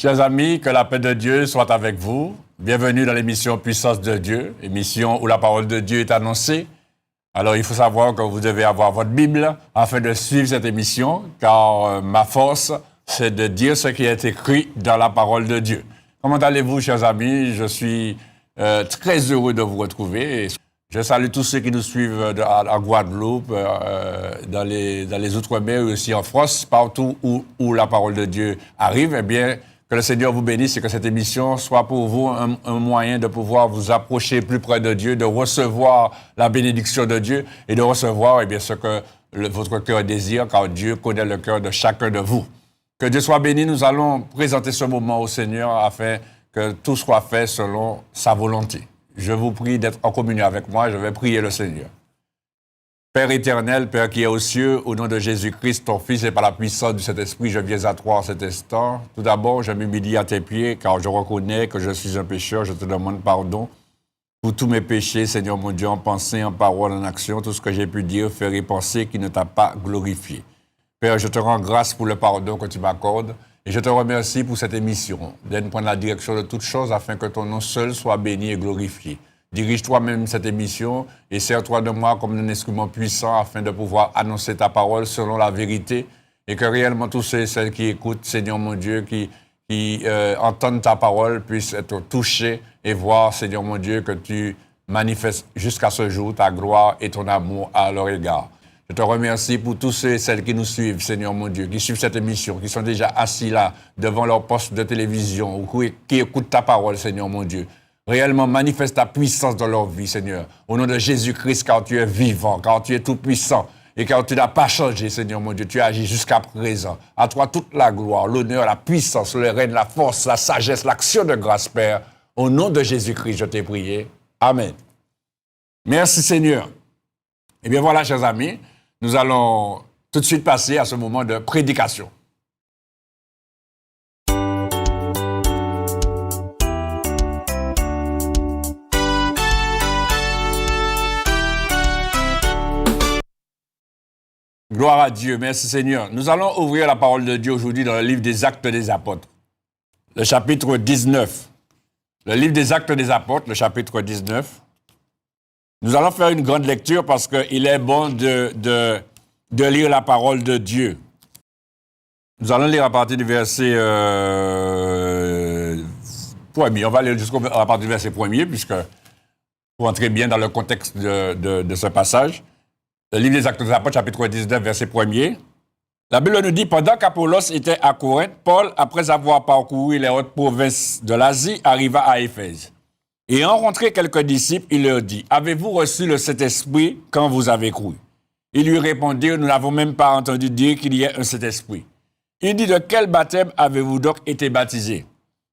Chers amis, que la paix de Dieu soit avec vous. Bienvenue dans l'émission Puissance de Dieu, émission où la parole de Dieu est annoncée. Alors, il faut savoir que vous devez avoir votre Bible afin de suivre cette émission, car ma force, c'est de dire ce qui est écrit dans la parole de Dieu. Comment allez-vous, chers amis? Je suis très heureux de vous retrouver. Je salue tous ceux qui nous suivent à Guadeloupe, dans les Outre-mer, aussi en France, partout où la parole de Dieu arrive. Eh bien, que le Seigneur vous bénisse et que cette émission soit pour vous un moyen de pouvoir vous approcher plus près de Dieu, de recevoir la bénédiction de Dieu et de recevoir eh bien, ce que votre cœur désire, car Dieu connaît le cœur de chacun de vous. Que Dieu soit béni. Nous allons présenter ce moment au Seigneur afin que tout soit fait selon sa volonté. Je vous prie d'être en communion avec moi. Je vais prier le Seigneur. Père éternel, Père qui est aux cieux, au nom de Jésus-Christ, ton Fils, et par la puissance du Saint-Esprit, je viens à toi en cet instant. Tout d'abord, je m'humilie à tes pieds, car je reconnais que je suis un pécheur. Je te demande pardon pour tous mes péchés, Seigneur mon Dieu, en pensée, en parole, en action, tout ce que j'ai pu dire, faire et penser qui ne t'a pas glorifié. Père, je te rends grâce pour le pardon que tu m'accordes, et je te remercie pour cette émission, d'aide prendre la direction de toutes choses afin que ton nom seul soit béni et glorifié. Dirige toi-même cette émission et sers-toi de moi comme un instrument puissant afin de pouvoir annoncer ta parole selon la vérité et que réellement tous ceux et celles qui écoutent, Seigneur mon Dieu, qui entendent ta parole puissent être touchés et voir, Seigneur mon Dieu, que tu manifestes jusqu'à ce jour ta gloire et ton amour à leur égard. Je te remercie pour tous ceux et celles qui nous suivent, Seigneur mon Dieu, qui suivent cette émission, qui sont déjà assis là devant leur poste de télévision ou qui écoutent ta parole, Seigneur mon Dieu. Réellement, manifeste ta puissance dans leur vie, Seigneur. Au nom de Jésus-Christ, car tu es vivant, car tu es tout-puissant et car tu n'as pas changé, Seigneur mon Dieu. Tu as agi jusqu'à présent. À toi, toute la gloire, l'honneur, la puissance, le règne, la force, la sagesse, l'action de grâce, Père. Au nom de Jésus-Christ, je t'ai prié. Amen. Merci, Seigneur. Eh bien, voilà, chers amis, nous allons tout de suite passer à ce moment de prédication. Gloire à Dieu, merci Seigneur. Nous allons ouvrir la parole de Dieu aujourd'hui dans le livre des Actes des Apôtres, le chapitre 19. Le livre des Actes des Apôtres, le chapitre 19. Nous allons faire une grande lecture parce qu'il est bon de lire la parole de Dieu. Nous allons lire à partir du verset 1er. On va lire à partir du verset 1er, puisque pour entrer bien dans le contexte de ce passage. Le livre des Actes des Apôtres, chapitre 19, verset 1er. La Bible nous dit, pendant qu'Apollos était à Corinthe, Paul, après avoir parcouru les hautes provinces de l'Asie, arriva à Éphèse. Ayant rencontré quelques disciples, il leur dit, « Avez-vous reçu le Saint-Esprit quand vous avez cru ?» Ils lui répondirent, « Nous n'avons même pas entendu dire qu'il y ait un Saint-Esprit. » Il dit, « De quel baptême avez-vous donc été baptisés ?»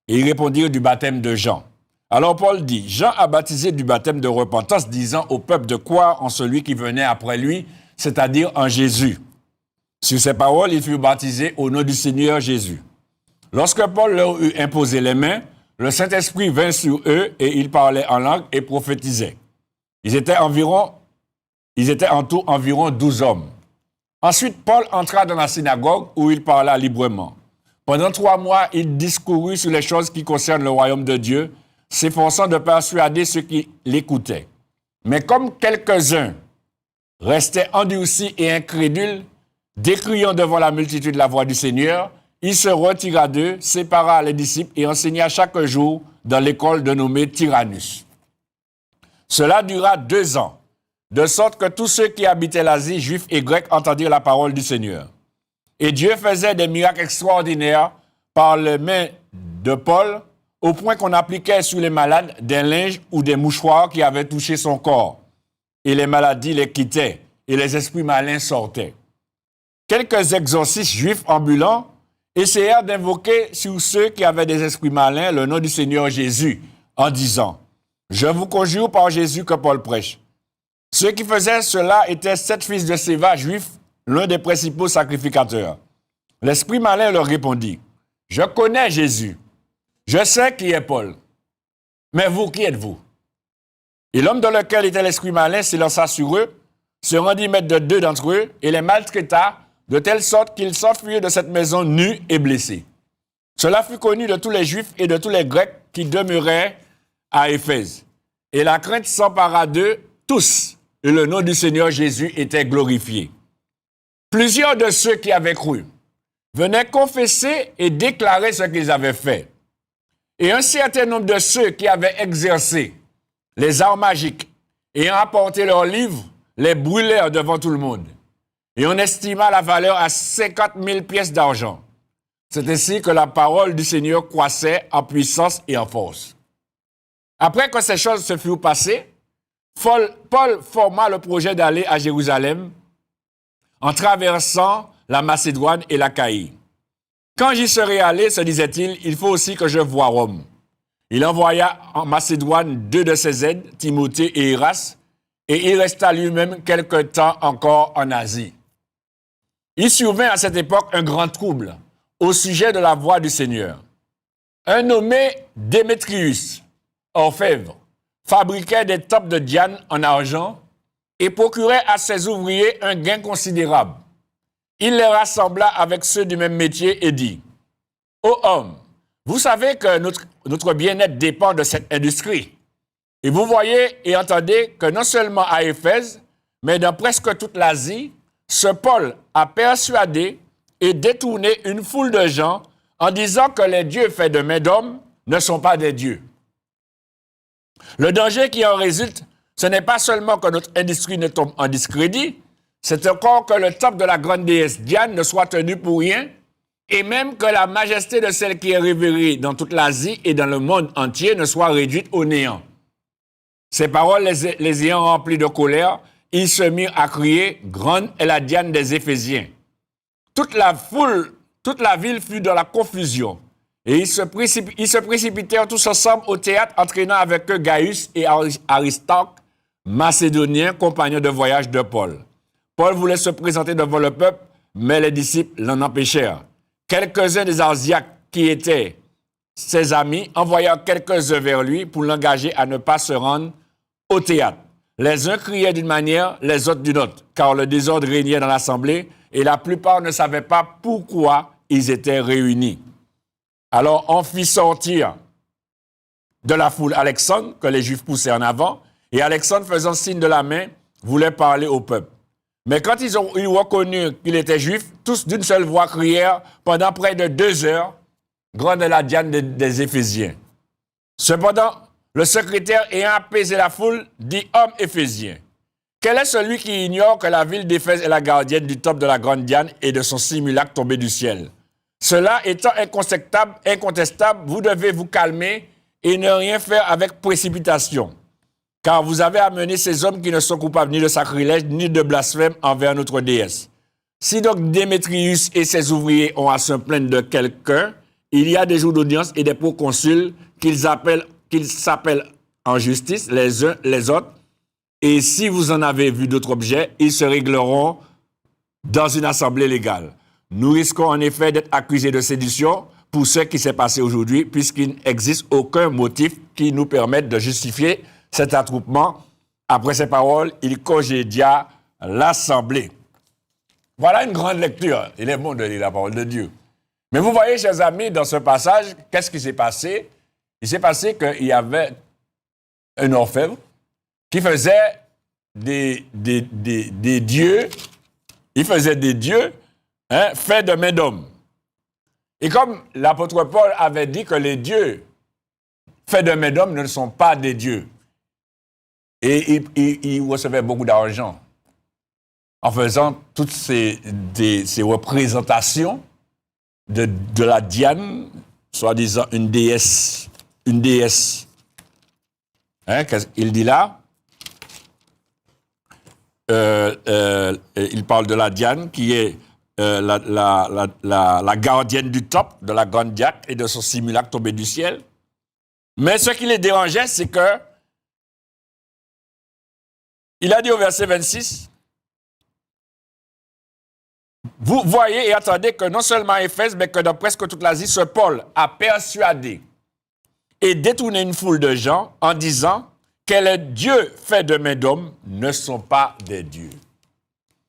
Et ils répondirent, « Du baptême de Jean. » Alors Paul dit, Jean a baptisé du baptême de repentance, disant au peuple de croire en celui qui venait après lui, c'est-à-dire en Jésus. Sur ces paroles, ils furent baptisés au nom du Seigneur Jésus. Lorsque Paul leur eut imposé les mains, le Saint-Esprit vint sur eux et ils parlaient en langue et prophétisaient. Ils étaient en tout environ 12 hommes. Ensuite, Paul entra dans la synagogue où il parla librement. Pendant 3 mois, il discourut sur les choses qui concernent le royaume de Dieu, s'efforçant de persuader ceux qui l'écoutaient. Mais comme quelques-uns restaient endurcis et incrédules, décriant devant la multitude la voix du Seigneur, il se retira d'eux, sépara les disciples et enseigna chaque jour dans l'école dénommée Tyrannus. Cela dura 2 ans, de sorte que tous ceux qui habitaient l'Asie, juifs et grecs, entendirent la parole du Seigneur. Et Dieu faisait des miracles extraordinaires par les mains de Paul, au point qu'on appliquait sur les malades des linges ou des mouchoirs qui avaient touché son corps. Et les maladies les quittaient, et les esprits malins sortaient. Quelques exorcistes juifs ambulants essayèrent d'invoquer sur ceux qui avaient des esprits malins le nom du Seigneur Jésus, en disant, « Je vous conjure par Jésus que Paul prêche. » Ceux qui faisaient cela étaient 7 fils de Séva, juifs, l'un des principaux sacrificateurs. L'esprit malin leur répondit, « Je connais Jésus. Je sais qui est Paul. Mais vous, qui êtes-vous? » Et l'homme dans lequel était l'esprit malin s'élança sur eux, se rendit maître de 2 d'entre eux et les maltraita de telle sorte qu'ils s'enfuirent de cette maison nus et blessés. Cela fut connu de tous les Juifs et de tous les Grecs qui demeuraient à Éphèse. Et la crainte s'empara d'eux tous, et le nom du Seigneur Jésus était glorifié. Plusieurs de ceux qui avaient cru venaient confesser et déclarer ce qu'ils avaient fait. Et un certain nombre de ceux qui avaient exercé les arts magiques, ayant apporté leurs livres, les brûlèrent devant tout le monde. Et on estima la valeur à 50 000 pièces d'argent. C'est ainsi que la parole du Seigneur croissait en puissance et en force. Après que ces choses se furent passées, Paul forma le projet d'aller à Jérusalem en traversant la Macédoine et l'Achaïe. Quand j'y serai allé, se disait-il, il faut aussi que je voie Rome. Il envoya en Macédoine 2 de ses aides, Timothée et Eras, et il resta lui-même quelque temps encore en Asie. Il survint à cette époque un grand trouble au sujet de la voie du Seigneur. Un nommé Démétrius, orfèvre, fabriquait des topes de Diane en argent et procurait à ses ouvriers un gain considérable. Il les rassembla avec ceux du même métier et dit, « Ô homme, vous savez que notre bien-être dépend de cette industrie. Et vous voyez et entendez que non seulement à Éphèse, mais dans presque toute l'Asie, ce Paul a persuadé et détourné une foule de gens en disant que les dieux faits de main d'homme ne sont pas des dieux. Le danger qui en résulte, ce n'est pas seulement que notre industrie ne tombe en discrédit, c'est encore que le temple de la grande déesse Diane ne soit tenu pour rien, et même que la majesté de celle qui est révérée dans toute l'Asie et dans le monde entier ne soit réduite au néant. » Ces paroles les ayant remplis de colère, ils se mirent à crier « Grande est la Diane des Éphésiens ». Toute la ville fut dans la confusion. Et ils se précipitèrent tous ensemble au théâtre, entraînant avec eux Gaius et Aristarque, macédoniens, compagnons de voyage de Paul. Paul voulait se présenter devant le peuple, mais les disciples l'en empêchèrent. Quelques-uns des Arsiaques qui étaient ses amis envoyèrent quelques-uns vers lui pour l'engager à ne pas se rendre au théâtre. Les uns criaient d'une manière, les autres d'une autre, car le désordre régnait dans l'assemblée et la plupart ne savaient pas pourquoi ils étaient réunis. Alors on fit sortir de la foule Alexandre, que les Juifs poussaient en avant, et Alexandre, faisant signe de la main, voulait parler au peuple. Mais quand ils ont reconnu qu'il était juif, tous d'une seule voix crièrent pendant près de 2 heures, « Grande est la Diane des Éphésiens ». Cependant, le secrétaire ayant apaisé la foule, dit « Homme éphésien, quel est celui qui ignore que la ville d'Éphèse est la gardienne du temple de la grande Diane et de son simulacre tombé du ciel? Cela étant incontestable, vous devez vous calmer et ne rien faire avec précipitation. Car vous avez amené ces hommes qui ne sont coupables ni de sacrilège ni de blasphème envers notre déesse. Si donc Démétrius et ses ouvriers ont à se plaindre de quelqu'un, il y a des jours d'audience et des proconsuls qu'ils s'appellent en justice les uns les autres. Et si vous en avez vu d'autres objets, ils se régleront dans une assemblée légale. Nous risquons en effet d'être accusés de sédition pour ce qui s'est passé aujourd'hui, puisqu'il n'existe aucun motif qui nous permette de justifier cet attroupement. Après ces paroles, il congédia l'assemblée. Voilà une grande lecture. Il est bon de lire la parole de Dieu. Mais vous voyez, chers amis, dans ce passage, qu'est-ce qui s'est passé? Il s'est passé qu'il y avait un orfèvre qui faisait des dieux, faits de main d'homme. Et comme l'apôtre Paul avait dit que les dieux faits de main d'homme ne sont pas des dieux, et il recevait beaucoup d'argent en faisant toutes ces représentations de la Diane, soi-disant une déesse. Qu'est-ce qu'il dit là? Il parle de la Diane qui est la gardienne du temple, de la grande Diane et de son simulacre tombé du ciel. Mais ce qui les dérangeait, c'est que il a dit au verset 26, « Vous voyez et attendez que non seulement à Éphèse, mais que dans presque toute l'Asie, ce Paul a persuadé et détourné une foule de gens en disant que les dieux faits de main d'homme ne sont pas des dieux. »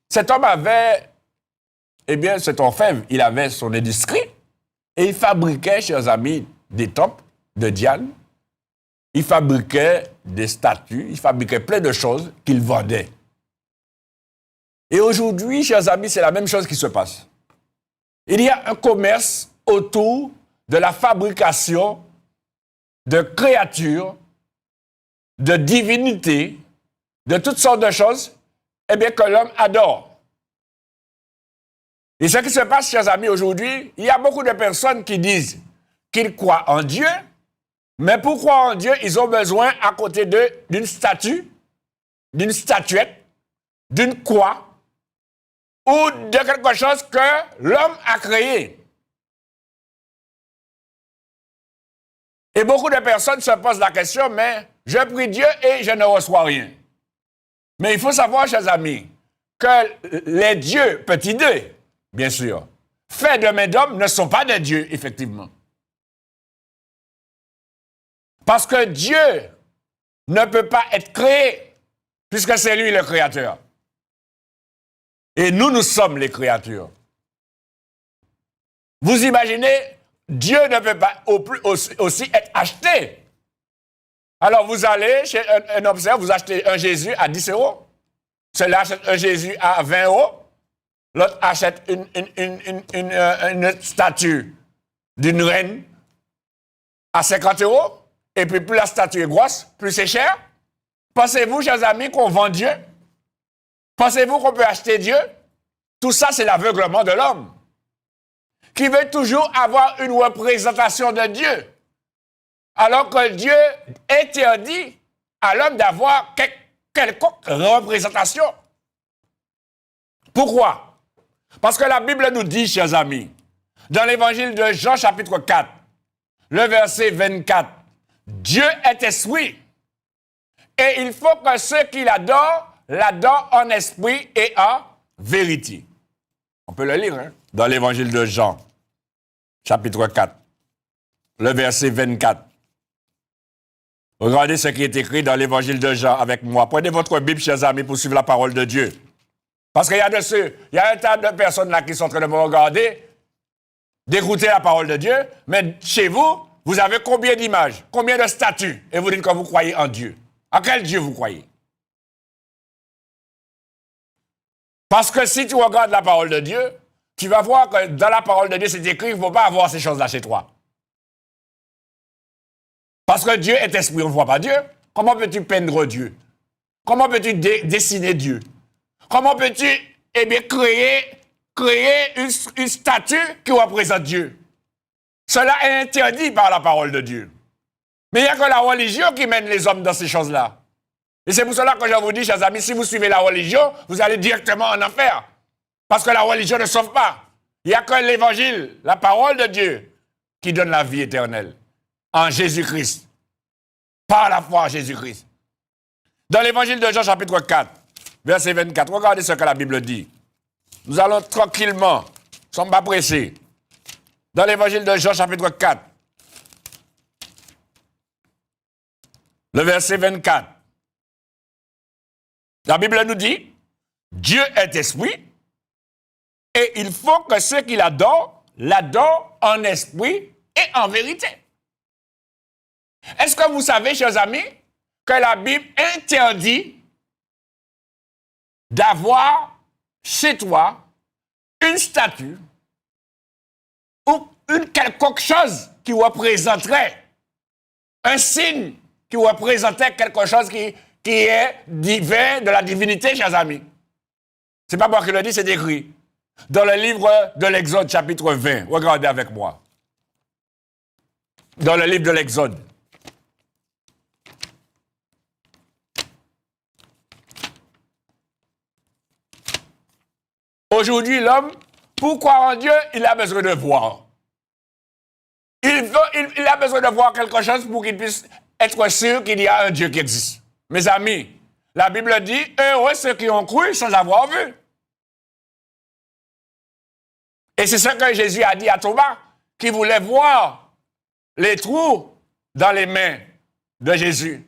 Cet homme avait, cet orfèvre, il avait son industrie, Et il fabriquait, chers amis, des temples de Diane. Il fabriquait des statues, il fabriquait plein de choses qu'il vendait. Et aujourd'hui, chers amis, c'est la même chose qui se passe. Il y a un commerce autour de la fabrication de créatures, de divinités, de toutes sortes de choses, eh bien, que l'homme adore. Et ce qui se passe, chers amis, aujourd'hui, il y a beaucoup de personnes qui disent qu'ils croient en Dieu, mais pour croire en Dieu, ils ont besoin, à côté d'eux, d'une statue, d'une statuette, d'une croix, ou de quelque chose que l'homme a créé. Et beaucoup de personnes se posent la question, mais je prie Dieu et je ne reçois rien. Mais il faut savoir, chers amis, que les dieux, petits dieux, bien sûr, faits de main d'homme, ne sont pas des dieux, effectivement. Parce que Dieu ne peut pas être créé, puisque c'est lui le créateur. Et nous sommes les créatures. Vous imaginez, Dieu ne peut pas aussi être acheté. Alors vous allez chez un observe, vous achetez un Jésus à 10 euros. Celui-là achète un Jésus à 20 euros. L'autre achète une statue d'une reine à 50 euros. Et puis plus la statue est grosse, plus c'est cher. Pensez-vous, chers amis, qu'on vend Dieu? Pensez-vous qu'on peut acheter Dieu? Tout ça, c'est l'aveuglement de l'homme, qui veut toujours avoir une représentation de Dieu. Alors que Dieu interdit à l'homme d'avoir quelconque représentation. Pourquoi? Parce que la Bible nous dit, chers amis, dans l'évangile de Jean chapitre 4, le verset 24, Dieu est esprit, et il faut que ceux qui l'adorent en esprit et en vérité. On peut le lire, hein, dans l'évangile de Jean, chapitre 4, le verset 24. Regardez ce qui est écrit dans l'évangile de Jean avec moi. Prenez votre Bible, chers amis, pour suivre la parole de Dieu. Parce qu'il y a un tas de personnes là qui sont en train de me regarder, d'écouter la parole de Dieu, mais chez vous, vous avez combien d'images, combien de statues, et vous dites que vous croyez en Dieu. En quel Dieu vous croyez? Parce que si tu regardes la parole de Dieu, tu vas voir que dans la parole de Dieu, c'est écrit qu'il ne faut pas avoir ces choses-là chez toi. Parce que Dieu est esprit, on ne voit pas Dieu. Comment peux-tu peindre Dieu? Comment peux-tu dessiner Dieu? Comment peux-tu créer une statue qui représente Dieu? Cela est interdit par la parole de Dieu. Mais il n'y a que la religion qui mène les hommes dans ces choses-là. Et c'est pour cela que je vous dis, chers amis, si vous suivez la religion, vous allez directement en enfer. Parce que la religion ne sauve pas. Il n'y a que l'évangile, la parole de Dieu, qui donne la vie éternelle. En Jésus-Christ. Par la foi en Jésus-Christ. Dans l'évangile de Jean, chapitre 4, verset 24, regardez ce que la Bible dit. Nous allons tranquillement, nous ne sommes pas pressés. Dans l'évangile de Jean, chapitre 4, le verset 24. La Bible nous dit, Dieu est esprit, et il faut que ceux qui l'adorent en esprit et en vérité. Est-ce que vous savez, chers amis, que la Bible interdit d'avoir chez toi une statue ou une quelconque chose qui représenterait un signe qui représentait quelque chose qui est divin, de la divinité, chers amis. Ce n'est pas moi qui le dis, c'est écrit. Dans le livre de l'Exode, chapitre 20. Regardez avec moi. Dans le livre de l'Exode. Aujourd'hui, l'homme, pour croire en Dieu, il a besoin de voir. Il a besoin de voir quelque chose pour qu'il puisse être sûr qu'il y a un Dieu qui existe. Mes amis, la Bible dit, heureux ceux qui ont cru sans avoir vu. Et c'est ce que Jésus a dit à Thomas, qui voulait voir les trous dans les mains de Jésus,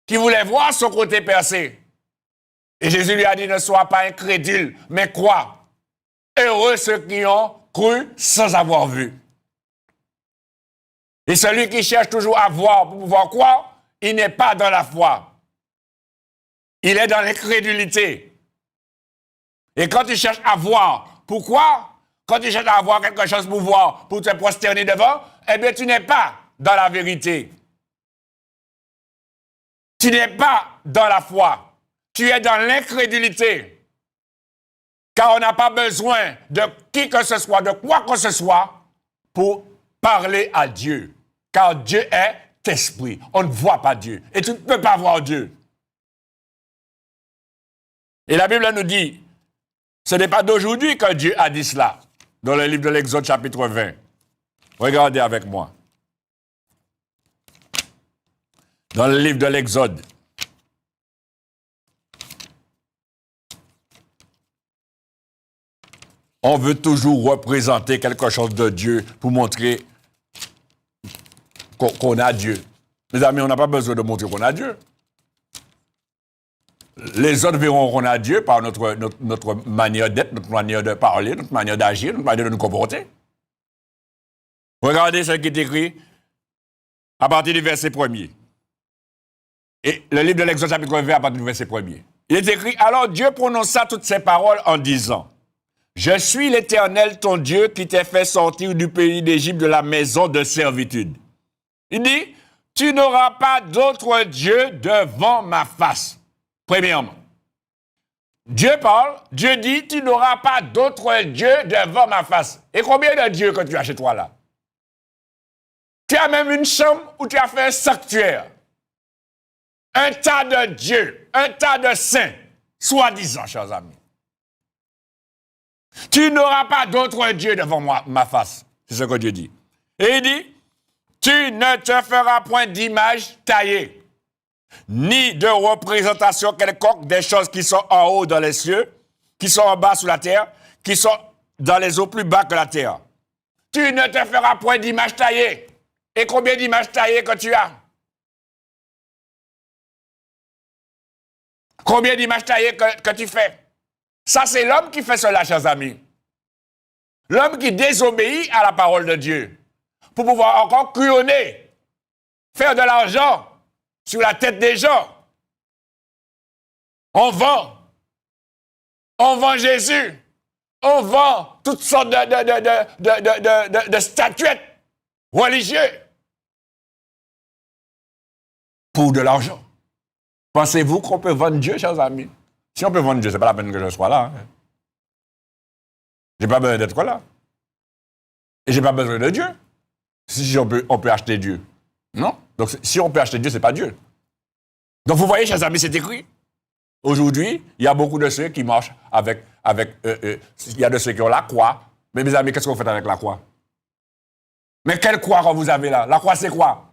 qui voulait voir son côté percé. Et Jésus lui a dit, ne sois pas incrédule, mais crois. Heureux ceux qui ont cru sans avoir vu. Et celui qui cherche toujours à voir pour pouvoir croire, il n'est pas dans la foi. Il est dans l'incrédulité. Et quand tu cherches à voir, pourquoi? Quand tu cherches à avoir quelque chose pour voir, pour te prosterner devant, eh bien, tu n'es pas dans la vérité. Tu n'es pas dans la foi. Tu es dans l'incrédulité. Car on n'a pas besoin de qui que ce soit, de quoi que ce soit, pour parler à Dieu. Car Dieu est esprit. On ne voit pas Dieu. Et tu ne peux pas voir Dieu. Et la Bible nous dit, ce n'est pas d'aujourd'hui que Dieu a dit cela. Dans le livre de l'Exode, chapitre 20. Regardez avec moi. Dans le livre de l'Exode. On veut toujours représenter quelque chose de Dieu pour montrer qu'on a Dieu. Mes amis, on n'a pas besoin de montrer qu'on a Dieu. Les autres verront qu'on a Dieu par notre manière d'être, notre manière de parler, notre manière d'agir, notre manière de nous comporter. Regardez ce qui est écrit à partir du verset 1er. Et le livre de l'Exode chapitre 20 à partir du verset 1er. Il est écrit, alors Dieu prononça toutes ces paroles en disant, je suis l'Éternel, ton Dieu, qui t'ai fait sortir du pays d'Égypte de la maison de servitude. Il dit, tu n'auras pas d'autre Dieu devant ma face. Premièrement, Dieu parle, Dieu dit, tu n'auras pas d'autre Dieu devant ma face. Et combien de dieux que tu as chez toi là? Tu as même une chambre où tu as fait un sanctuaire. Un tas de dieux, un tas de saints, soi-disant, chers amis. Tu n'auras pas d'autre Dieu devant ma face. C'est ce que Dieu dit. Et il dit, tu ne te feras point d'image taillée, ni de représentation quelconque des choses qui sont en haut dans les cieux, qui sont en bas sous la terre, qui sont dans les eaux plus bas que la terre. Tu ne te feras point d'image taillée. Et combien d'images taillées que tu as? Combien d'images taillées que tu fais? Ça, c'est l'homme qui fait cela, chers amis. L'homme qui désobéit à la parole de Dieu pour pouvoir encore crayonner, faire de l'argent sur la tête des gens. On vend Jésus. On vend toutes sortes de statuettes religieuses pour de l'argent. Pensez-vous qu'on peut vendre Dieu, chers amis? Si on peut vendre Dieu, ce n'est pas la peine que je sois là. Hein. Je n'ai pas besoin d'être là. Et je n'ai pas besoin de Dieu. Si on peut acheter Dieu. Non? Donc, si on peut acheter Dieu, ce n'est pas Dieu. Donc, vous voyez, chers amis, c'est écrit. Aujourd'hui, il y a beaucoup de ceux qui marchent avec il y a de ceux qui ont la croix. Mais mes amis, qu'est-ce que vous faites avec la croix? Mais quelle croix que vous avez là? La croix, c'est quoi?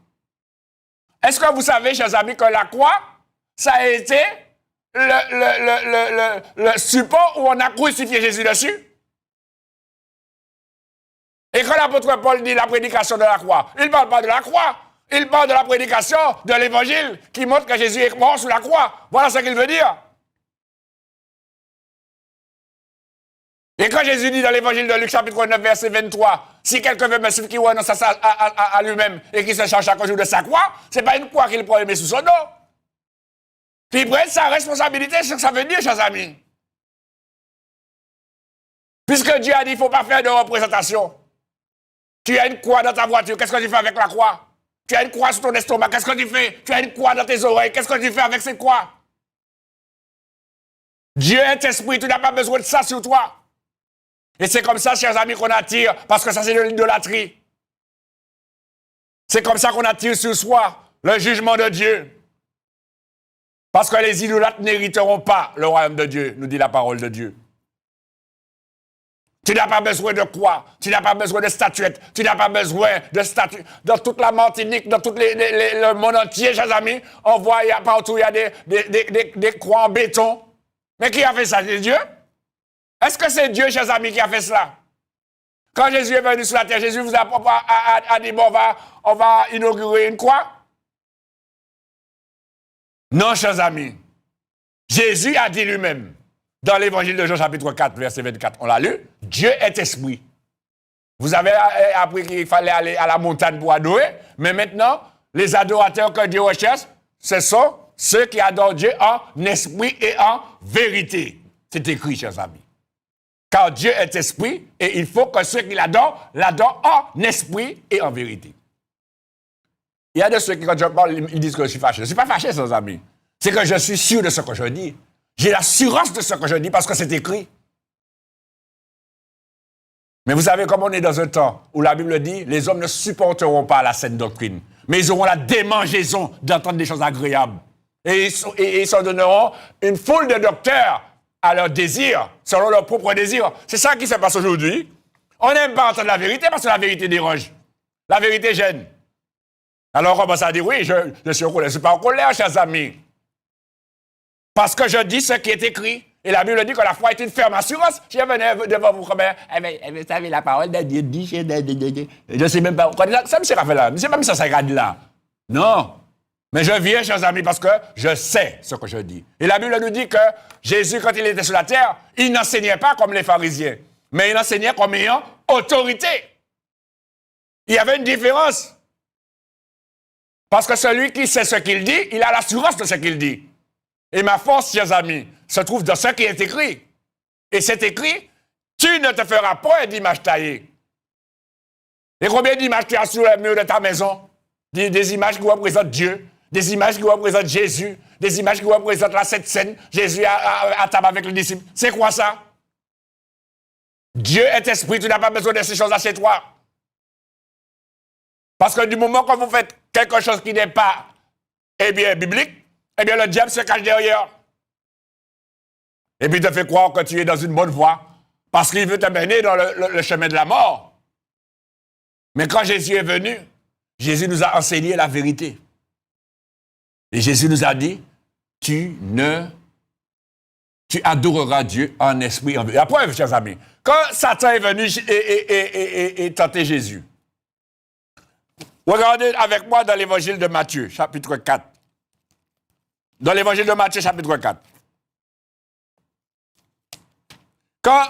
Est-ce que vous savez, chers amis, que la croix, ça a été le support où on a crucifié Jésus dessus? Et quand l'apôtre Paul dit la prédication de la croix, il ne parle pas de la croix, il parle de la prédication de l'évangile qui montre que Jésus est mort sur la croix. Voilà ce qu'il veut dire. Et quand Jésus dit dans l'évangile de Luc chapitre 9 verset 23, si quelqu'un veut me suivre qui renonce à lui-même et qui se charge chaque jour de sa croix, ce n'est pas une croix qu'il prend sous son dos. Puis il prend sa responsabilité, c'est ce que ça veut dire, chers amis. Puisque Dieu a dit qu'il ne faut pas faire de représentation. Tu as une croix dans ta voiture, qu'est-ce que tu fais avec la croix? Tu as une croix sur ton estomac, qu'est-ce que tu fais? Tu as une croix dans tes oreilles, qu'est-ce que tu fais avec cette croix? Dieu est esprit, tu n'as pas besoin de ça sur toi. Et c'est comme ça, chers amis, qu'on attire, parce que ça c'est de l'idolâtrie. C'est comme ça qu'on attire sur soi le jugement de Dieu. Parce que les idolâtres n'hériteront pas le royaume de Dieu, nous dit la parole de Dieu. Tu n'as pas besoin de quoi? Tu n'as pas besoin de statuettes. Tu n'as pas besoin de statues. Dans toute la Martinique, dans tout le monde entier, chers amis, on voit partout, il y a des croix en béton. Mais qui a fait ça? C'est Dieu? Est-ce que c'est Dieu, chers amis, qui a fait cela? Quand Jésus est venu sur la terre, Jésus vous a dit, bon, on va inaugurer une croix? Non, chers amis. Jésus a dit lui-même, dans l'évangile de Jean chapitre 4, verset 24, on l'a lu, Dieu est esprit. Vous avez appris qu'il fallait aller à la montagne pour adorer, mais maintenant, les adorateurs que Dieu recherche, ce sont ceux qui adorent Dieu en esprit et en vérité. C'est écrit, chers amis. Car Dieu est esprit et il faut que ceux qui l'adorent en esprit et en vérité. Il y a de ceux qui, quand je parle, ils disent que je suis fâché. Je ne suis pas fâché, chers amis. C'est que je suis sûr de ce que je dis. J'ai l'assurance de ce que je dis parce que c'est écrit. Mais vous savez, comme on est dans un temps où la Bible dit, les hommes ne supporteront pas la saine doctrine, mais ils auront la démangeaison d'entendre des choses agréables. Et ils s'en donneront une foule de docteurs à leurs désirs, selon leurs propres désirs. C'est ça qui se passe aujourd'hui. On n'aime pas entendre la vérité parce que la vérité dérange. La vérité gêne. Alors on commence à dire, oui, je suis en colère. Je ne suis pas en colère, chers amis. Parce que je dis ce qui est écrit. Et la Bible dit que la foi est une ferme assurance. Je venais devant vous comme, vous savez, la parole de Dieu dit, je ne sais même pas, ça me sert à faire là, je ne sais même si ça s'agrade là. Non. Mais je viens, chers amis, parce que je sais ce que je dis. Et la Bible nous dit que Jésus, quand il était sur la terre, il n'enseignait pas comme les pharisiens, mais il enseignait comme ayant autorité. Il y avait une différence. Parce que celui qui sait ce qu'il dit, il a l'assurance de ce qu'il dit. Et ma force, chers amis, se trouve dans ce qui est écrit. Et c'est écrit, tu ne te feras point d'image taillée. Et combien d'images tu as sur le mur de ta maison? Des images qui représentent Dieu, des images qui représentent Jésus, des images qui représentent la Sainte Seine, Jésus à table avec les disciples. C'est quoi ça? Dieu est esprit, tu n'as pas besoin de ces choses-là chez toi. Parce que du moment que vous faites quelque chose qui n'est pas, eh bien, biblique, eh bien, le diable se cache derrière. Et puis, il te fait croire que tu es dans une bonne voie, parce qu'il veut te mener dans le chemin de la mort. Mais quand Jésus est venu, Jésus nous a enseigné la vérité. Et Jésus nous a dit, tu adoreras Dieu en esprit, en vérité. La preuve, chers amis, quand Satan est venu et tenté Jésus, regardez avec moi dans l'évangile de Matthieu, chapitre 4. Dans l'évangile de Matthieu, chapitre 4. Quand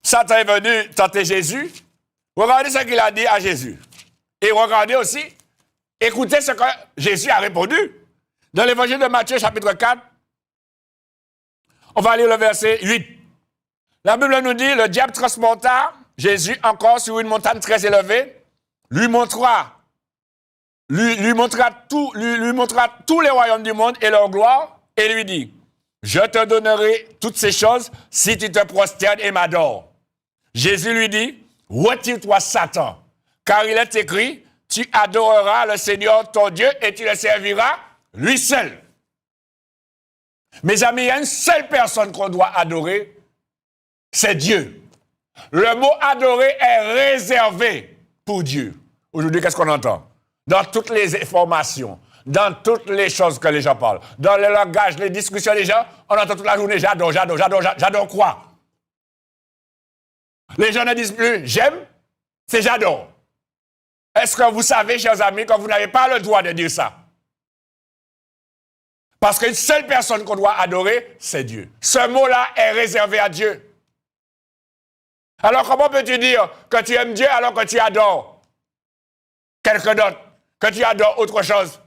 Satan est venu tenter Jésus, regardez ce qu'il a dit à Jésus. Et regardez aussi, écoutez ce que Jésus a répondu. Dans l'évangile de Matthieu, chapitre 4, on va lire le verset 8. La Bible nous dit, le diable transporta Jésus encore sur une montagne très élevée, lui montra tous les royaumes du monde et leur gloire, et lui dit, je te donnerai toutes ces choses si tu te prosternes et m'adores. Jésus lui dit, retire-toi Satan, car il est écrit, tu adoreras le Seigneur ton Dieu et tu le serviras lui seul. Mes amis, il y a une seule personne qu'on doit adorer, c'est Dieu. Le mot adorer est réservé pour Dieu. Aujourd'hui, qu'est-ce qu'on entend? Dans toutes les informations, dans toutes les choses que les gens parlent, dans le langage, les discussions des gens, on entend toute la journée, j'adore quoi? Les gens ne disent plus, j'aime, c'est j'adore. Est-ce que vous savez, chers amis, que vous n'avez pas le droit de dire ça? Parce qu'une seule personne qu'on doit adorer, c'est Dieu. Ce mot-là est réservé à Dieu. Alors comment peux-tu dire que tu aimes Dieu alors que tu adores quelqu'un d'autre, que tu adores autre chose?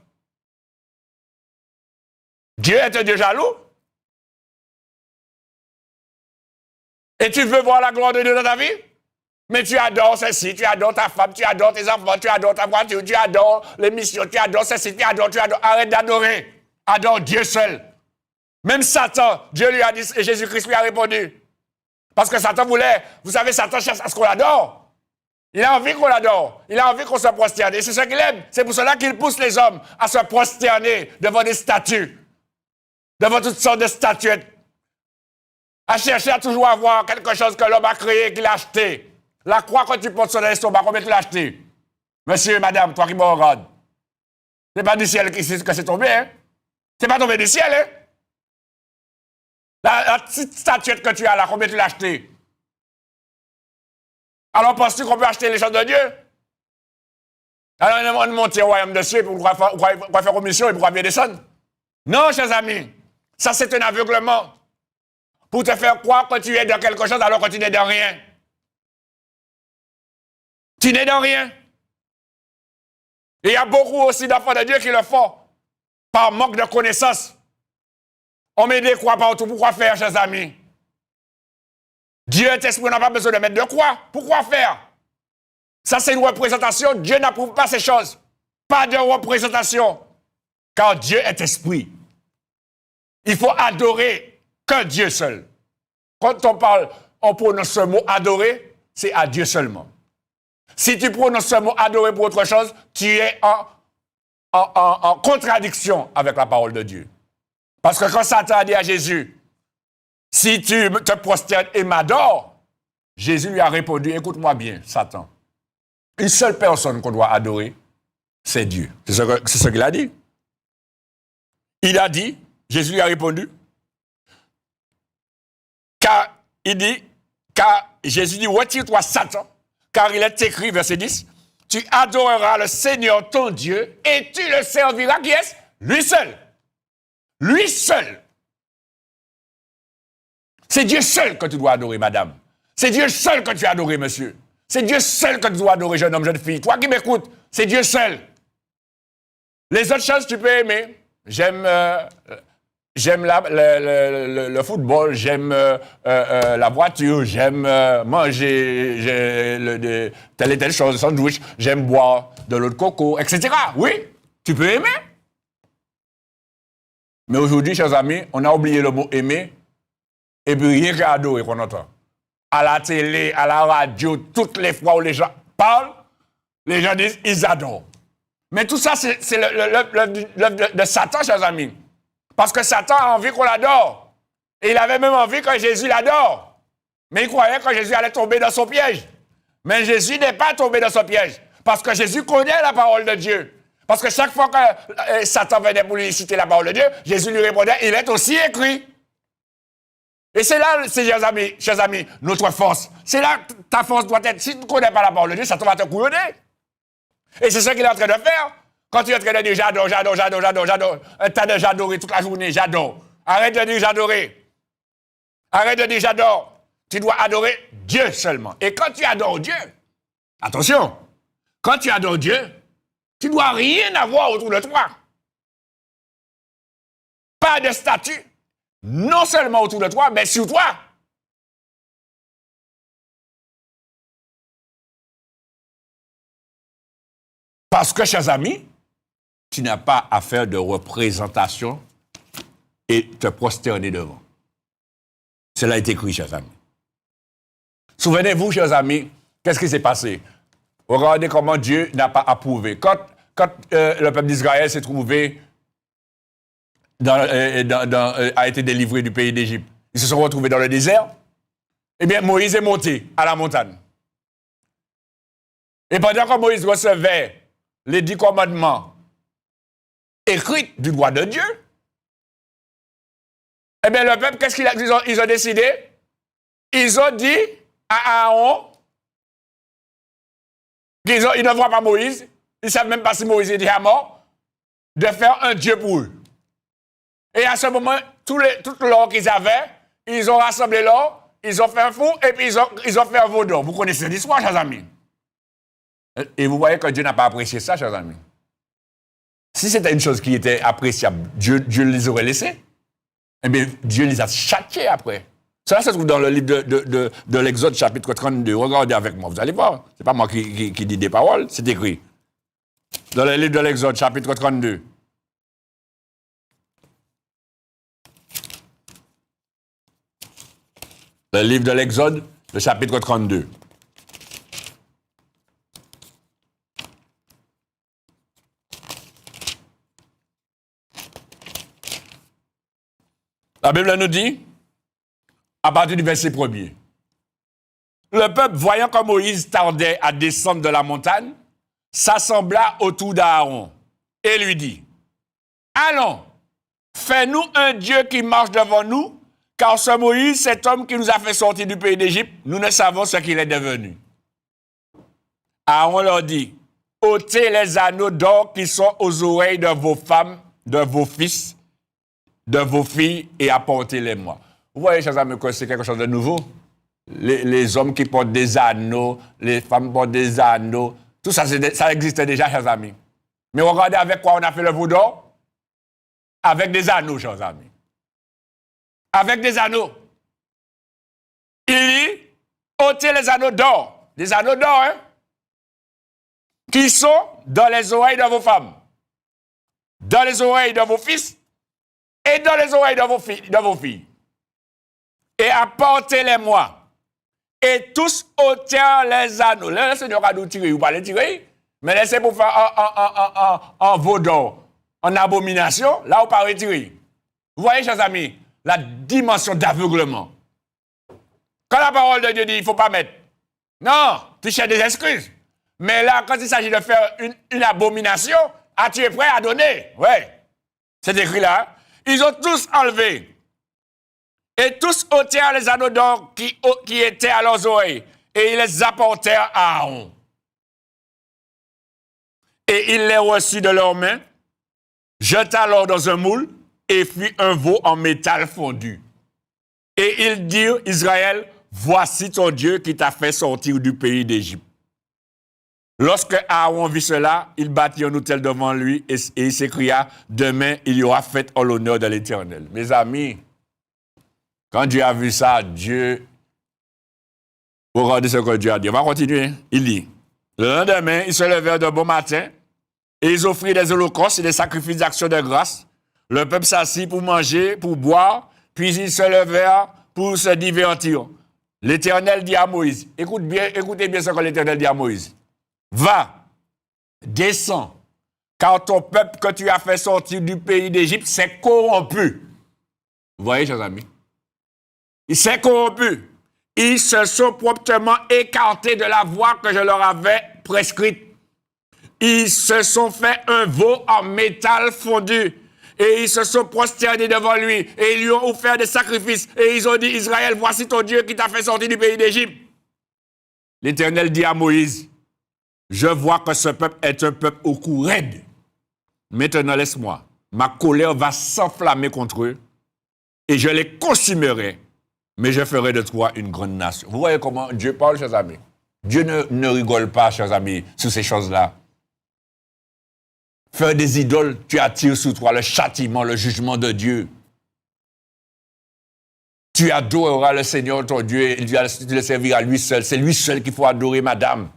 Dieu est un Dieu jaloux. Et tu veux voir la gloire de Dieu dans ta vie? Mais tu adores ceci, tu adores ta femme, tu adores tes enfants, tu adores ta voiture, tu adores les missions, tu adores ceci, tu adores. Arrête d'adorer. Adore Dieu seul. Même Satan, Dieu lui a dit, et Jésus-Christ lui a répondu. Parce que Satan voulait, vous savez, Satan cherche à ce qu'on l'adore. Il a envie qu'on l'adore. Il a envie qu'on se prosterne. Et c'est ce qu'il aime. C'est pour cela qu'il pousse les hommes à se prosterner devant des statues, devant toutes sortes de statuettes, à chercher à toujours avoir quelque chose que l'homme a créé, qu'il a acheté. La croix que tu portes sur l'estomac, combien tu l'as acheté? Monsieur et madame, toi qui me regardes. C'est pas du ciel que c'est tombé, hein? C'est pas tombé du ciel, hein? La petite statuette que tu as là, combien tu l'as acheté? Alors penses-tu qu'on peut acheter les choses de Dieu? Alors on monte au royaume de cieux pour faire omission et pour bien descendre. Non, chers amis, ça c'est un aveuglement pour te faire croire que tu es dans quelque chose alors que tu n'es dans rien. Tu n'es dans rien. Et il y a beaucoup aussi d'enfants de Dieu qui le font par manque de connaissance. On met des croix partout. Pourquoi faire, chers amis? Dieu est esprit, on n'a pas besoin de mettre de croix. Pourquoi faire? Ça, c'est une représentation. Dieu n'approuve pas ces choses. Pas de représentation. Car Dieu est esprit. Il faut adorer que Dieu seul. Quand on prononce ce mot adorer, c'est à Dieu seulement. Si tu prononces ce mot adorer pour autre chose, tu es en contradiction avec la parole de Dieu. Parce que quand Satan a dit à Jésus, si tu te prosternes et m'adores, Jésus lui a répondu, écoute-moi bien, Satan. Une seule personne qu'on doit adorer, c'est Dieu. C'est ce qu'il a dit. Il a dit, Jésus lui a répondu, car Jésus dit, retire-toi Satan, car il est écrit, verset 10, tu adoreras le Seigneur ton Dieu et tu le serviras, qui est-ce? Lui seul. Lui seul. C'est Dieu seul que tu dois adorer, madame. C'est Dieu seul que tu dois adorer, monsieur. C'est Dieu seul que tu dois adorer, jeune homme, jeune fille. Toi qui m'écoutes, c'est Dieu seul. Les autres choses, tu peux aimer. J'aime le football, j'aime la voiture, j'aime manger telle et telle chose, sandwich, j'aime boire de l'eau de coco, etc. Oui, tu peux aimer. Mais aujourd'hui, chers amis, on a oublié le mot aimer et puis rien qu'à adorer qu'on entend. À la télé, à la radio, toutes les fois où les gens parlent, les gens disent ils adorent. Mais tout ça, c'est l'œuvre de Satan, chers amis. Parce que Satan a envie qu'on l'adore. Et il avait même envie que Jésus l'adore. Mais il croyait que Jésus allait tomber dans son piège. Mais Jésus n'est pas tombé dans son piège. Parce que Jésus connaît la parole de Dieu. Parce que chaque fois que Satan venait pour lui citer la parole de Dieu, Jésus lui répondait, il est aussi écrit. Et c'est là, chers amis, notre force. C'est là que ta force doit être. Si tu ne connais pas la parole de Dieu, Satan va te couillonner. Et c'est ce qu'il est en train de faire. Quand tu es en train de dire j'adore, t'as déjà adoré toute la journée, j'adore. Arrête de dire j'adorais. Arrête de dire j'adore. Tu dois adorer Dieu seulement. Et quand tu adores Dieu, attention, quand tu adores Dieu, tu ne dois rien avoir autour de toi. Pas de statut. Non seulement autour de toi, mais sur toi. Parce que, chers amis, tu n'as pas à faire de représentation et te prosterner devant. Cela est écrit, chers amis. Souvenez-vous, chers amis, qu'est-ce qui s'est passé? Regardez comment Dieu n'a pas approuvé. Quand le peuple d'Israël s'est trouvé a été délivré du pays d'Égypte, ils se sont retrouvés dans le désert, eh bien, Moïse est monté à la montagne. Et pendant que Moïse recevait les 10 commandements écrits du doigt de Dieu, eh bien, le peuple, qu'est-ce qu'ils ont décidé? Ils ont dit à Aaron qu'ils ne voient pas Moïse, ils ne savent même pas si Moïse est déjà mort, de faire un Dieu pour eux. Et à ce moment, tout l'or qu'ils avaient, ils ont rassemblé l'or, ils ont fait un four et puis ils ont fait un veau d'or. Vous connaissez l'histoire, chers amis. Et vous voyez que Dieu n'a pas apprécié ça, chers amis. Si c'était une chose qui était appréciable, Dieu les aurait laissés. Eh bien, Dieu les a châtiés après. Cela se trouve dans le livre de l'Exode, chapitre 32. Regardez avec moi, vous allez voir. Ce n'est pas moi qui dis des paroles, c'est écrit. Dans le livre de l'Exode, chapitre 32. Le livre de l'Exode, le chapitre 32. La Bible nous dit, à partir du verset 1er, le peuple, voyant que Moïse tardait à descendre de la montagne, s'assembla autour d'Aaron et lui dit, allons, fais-nous un Dieu qui marche devant nous, car ce Moïse, cet homme qui nous a fait sortir du pays d'Égypte, nous ne savons ce qu'il est devenu. Aaron leur dit, ôtez les anneaux d'or qui sont aux oreilles de vos femmes, de vos fils, de vos filles, et apportez-les-moi. Vous voyez, chers amis, que c'est quelque chose de nouveau. les hommes qui portent des anneaux, les femmes portent des anneaux. Tout ça, ça existait déjà, chers amis. Mais regardez avec quoi on a fait le vaudou? Avec des anneaux, chers amis. Avec des anneaux. Il dit, ôtez les anneaux d'or. Des anneaux d'or, hein? Qui sont dans les oreilles de vos femmes, dans les oreilles de vos fils et dans les oreilles de vos filles. Et apportez-les-moi. Et tous ôtèrent les anneaux. Là, le Seigneur a nous tirer, vous pas les tirer, mais laissez pour faire un vaudor, en abomination, là, vous pas retirer. Vous voyez, chers amis, la dimension d'aveuglement. Quand la parole de Dieu dit, il ne faut pas mettre. Non, tu cherches des excuses. Mais là, quand il s'agit de faire une abomination, tu es prêt à donner. Ouais. C'est écrit là. Ils ont tous enlevé. Et tous ôtèrent les anneaux d'or qui étaient à leurs oreilles. Et ils les apportèrent à Aaron. Et il les reçut de leurs mains, jeta alors dans un moule et fit un veau en métal fondu. Et ils dirent, Israël, voici ton Dieu qui t'a fait sortir du pays d'Égypte. Lorsque Aaron vit cela, il bâtit un autel devant lui et il s'écria, demain il y aura fête en l'honneur de l'Éternel. Mes amis, quand Dieu a vu ça, Dieu, regardez ce que Dieu a dit. On va continuer. Il dit, le lendemain, ils se levèrent de bon matin et ils offrirent des holocaustes et des sacrifices d'action de grâce. Le peuple s'assit pour manger, pour boire, puis ils se levèrent pour se divertir. L'Éternel dit à Moïse, écoutez bien ce que l'Éternel dit à Moïse. Va, descends, car ton peuple que tu as fait sortir du pays d'Égypte s'est corrompu. Vous voyez, chers amis? Il s'est corrompu. Ils se sont promptement écartés de la voie que je leur avais prescrite. Ils se sont fait un veau en métal fondu. Et ils se sont prosternés devant lui. Et ils lui ont offert des sacrifices. Et ils ont dit, Israël, voici ton Dieu qui t'a fait sortir du pays d'Égypte. L'Éternel dit à Moïse, je vois que ce peuple est un peuple au cou raide. Maintenant, laisse-moi. Ma colère va s'enflammer contre eux et je les consumerai, mais je ferai de toi une grande nation. Vous voyez comment Dieu parle, chers amis? Dieu ne rigole pas, chers amis, sur ces choses-là. Faire des idoles, tu attires sur toi le châtiment, le jugement de Dieu. Tu adoreras le Seigneur, ton Dieu, et tu le serviras lui seul. C'est lui seul qu'il faut adorer, madame.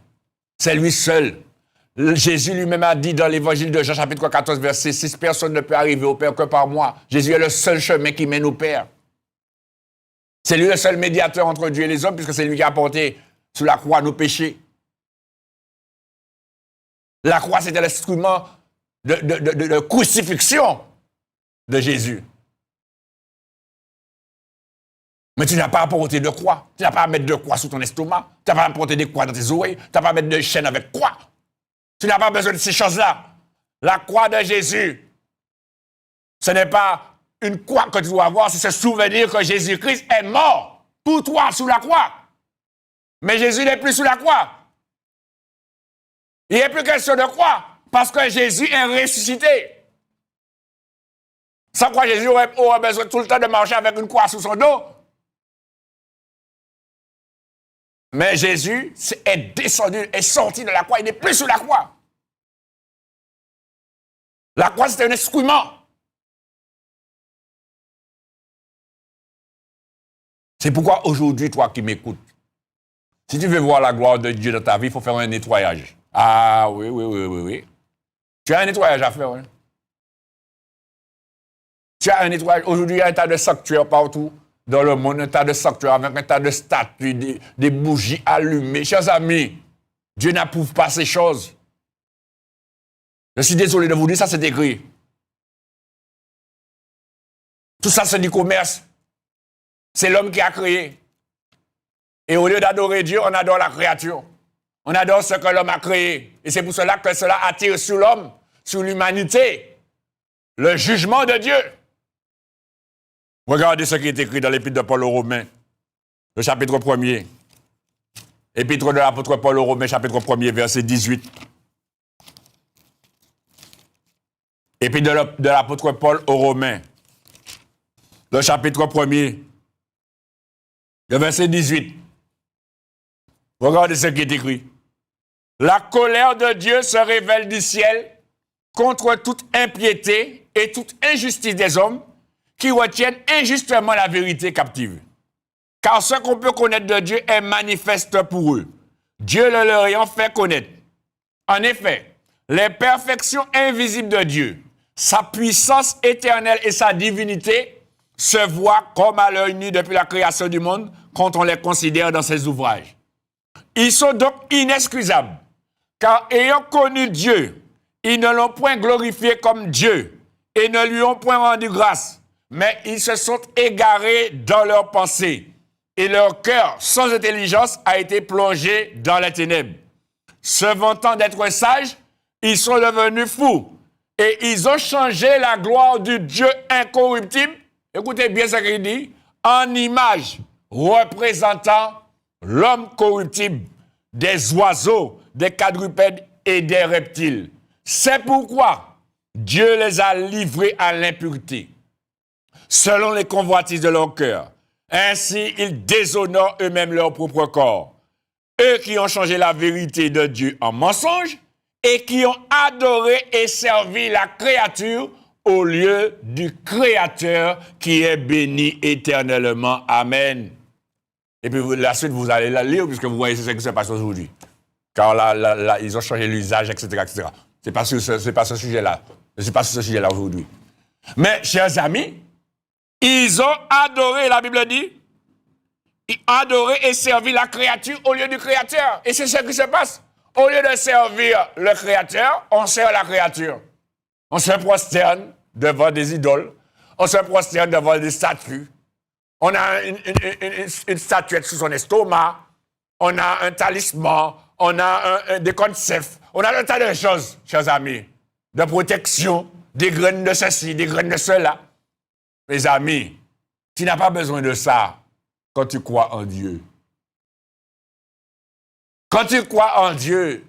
C'est lui seul. Jésus lui-même a dit dans l'évangile de Jean, chapitre 14, verset 6, personne ne peut arriver au Père que par moi. Jésus est le seul chemin qui mène au Père. C'est lui le seul médiateur entre Dieu et les hommes, puisque c'est lui qui a porté sur la croix nos péchés. La croix, c'était l'instrument de crucifixion de Jésus. Mais tu n'as pas à porter de croix. Tu n'as pas à mettre de croix sous ton estomac. Tu n'as pas à porter des croix dans tes oreilles. Tu n'as pas à mettre de chaînes avec croix. Tu n'as pas besoin de ces choses-là. La croix de Jésus, ce n'est pas une croix que tu dois avoir, c'est ce souvenir que Jésus-Christ est mort pour toi sous la croix. Mais Jésus n'est plus sous la croix. Il n'est plus question de croix parce que Jésus est ressuscité. Sans quoi Jésus aurait besoin tout le temps de marcher avec une croix sous son dos. Mais Jésus est descendu, est sorti de la croix, il n'est plus sous la croix. La croix, c'était un instrument. C'est pourquoi aujourd'hui, toi qui m'écoutes, si tu veux voir la gloire de Dieu dans ta vie, il faut faire un nettoyage. Ah oui. Tu as un nettoyage à faire, hein? Tu as un nettoyage. Aujourd'hui, il y a un tas de sanctuaires partout dans le monde, un tas de sanctuaires avec un tas de statues, des bougies allumées. Chers amis, Dieu n'approuve pas ces choses. Je suis désolé de vous dire, ça c'est écrit. Tout ça c'est du commerce. C'est l'homme qui a créé. Et au lieu d'adorer Dieu, on adore la créature. On adore ce que l'homme a créé. Et c'est pour cela que cela attire sur l'homme, sur l'humanité, le jugement de Dieu. Regardez ce qui est écrit dans l'Épître de Paul aux Romains, le chapitre 1er. Épître de l'apôtre Paul aux Romains, chapitre 1er, verset 18. Épître de l'apôtre Paul aux Romains, le chapitre 1er, le verset 18. Regardez ce qui est écrit. La colère de Dieu se révèle du ciel contre toute impiété et toute injustice des hommes qui retiennent injustement la vérité captive. Car ce qu'on peut connaître de Dieu est manifeste pour eux. Dieu le leur ayant fait connaître. En effet, les perfections invisibles de Dieu, sa puissance éternelle et sa divinité se voient comme à l'œil nu depuis la création du monde quand on les considère dans ses ouvrages. Ils sont donc inexcusables, car ayant connu Dieu, ils ne l'ont point glorifié comme Dieu et ne lui ont point rendu grâce, mais ils se sont égarés dans leurs pensées et leur cœur sans intelligence a été plongé dans les ténèbres. Se vantant d'être sages, ils sont devenus fous et ils ont changé la gloire du Dieu incorruptible, écoutez bien ce qu'il dit, en image représentant l'homme corruptible, des oiseaux, des quadrupèdes et des reptiles. C'est pourquoi Dieu les a livrés à l'impureté, selon les convoitises de leur cœur. Ainsi, ils déshonorent eux-mêmes leur propre corps. Eux qui ont changé la vérité de Dieu en mensonge et qui ont adoré et servi la créature au lieu du Créateur qui est béni éternellement. Amen. Et puis la suite, vous allez la lire puisque vous voyez ce qui se passe aujourd'hui. Car là, ils ont changé l'usage, etc., etc. C'est pas ce sujet-là. C'est pas sur ce sujet-là aujourd'hui. Mais, chers amis, ils ont adoré, la Bible dit, ils ont adoré et servi la créature au lieu du Créateur. Et c'est ce qui se passe. Au lieu de servir le Créateur, on sert la créature. On se prosterne devant des idoles. On se prosterne devant des statues. On a une statuette sous son estomac. On a un talisman. On a des concepts. On a un tas de choses, chers amis. De protection, des graines de ceci, des graines de cela. Mes amis, tu n'as pas besoin de ça quand tu crois en Dieu. Quand tu crois en Dieu,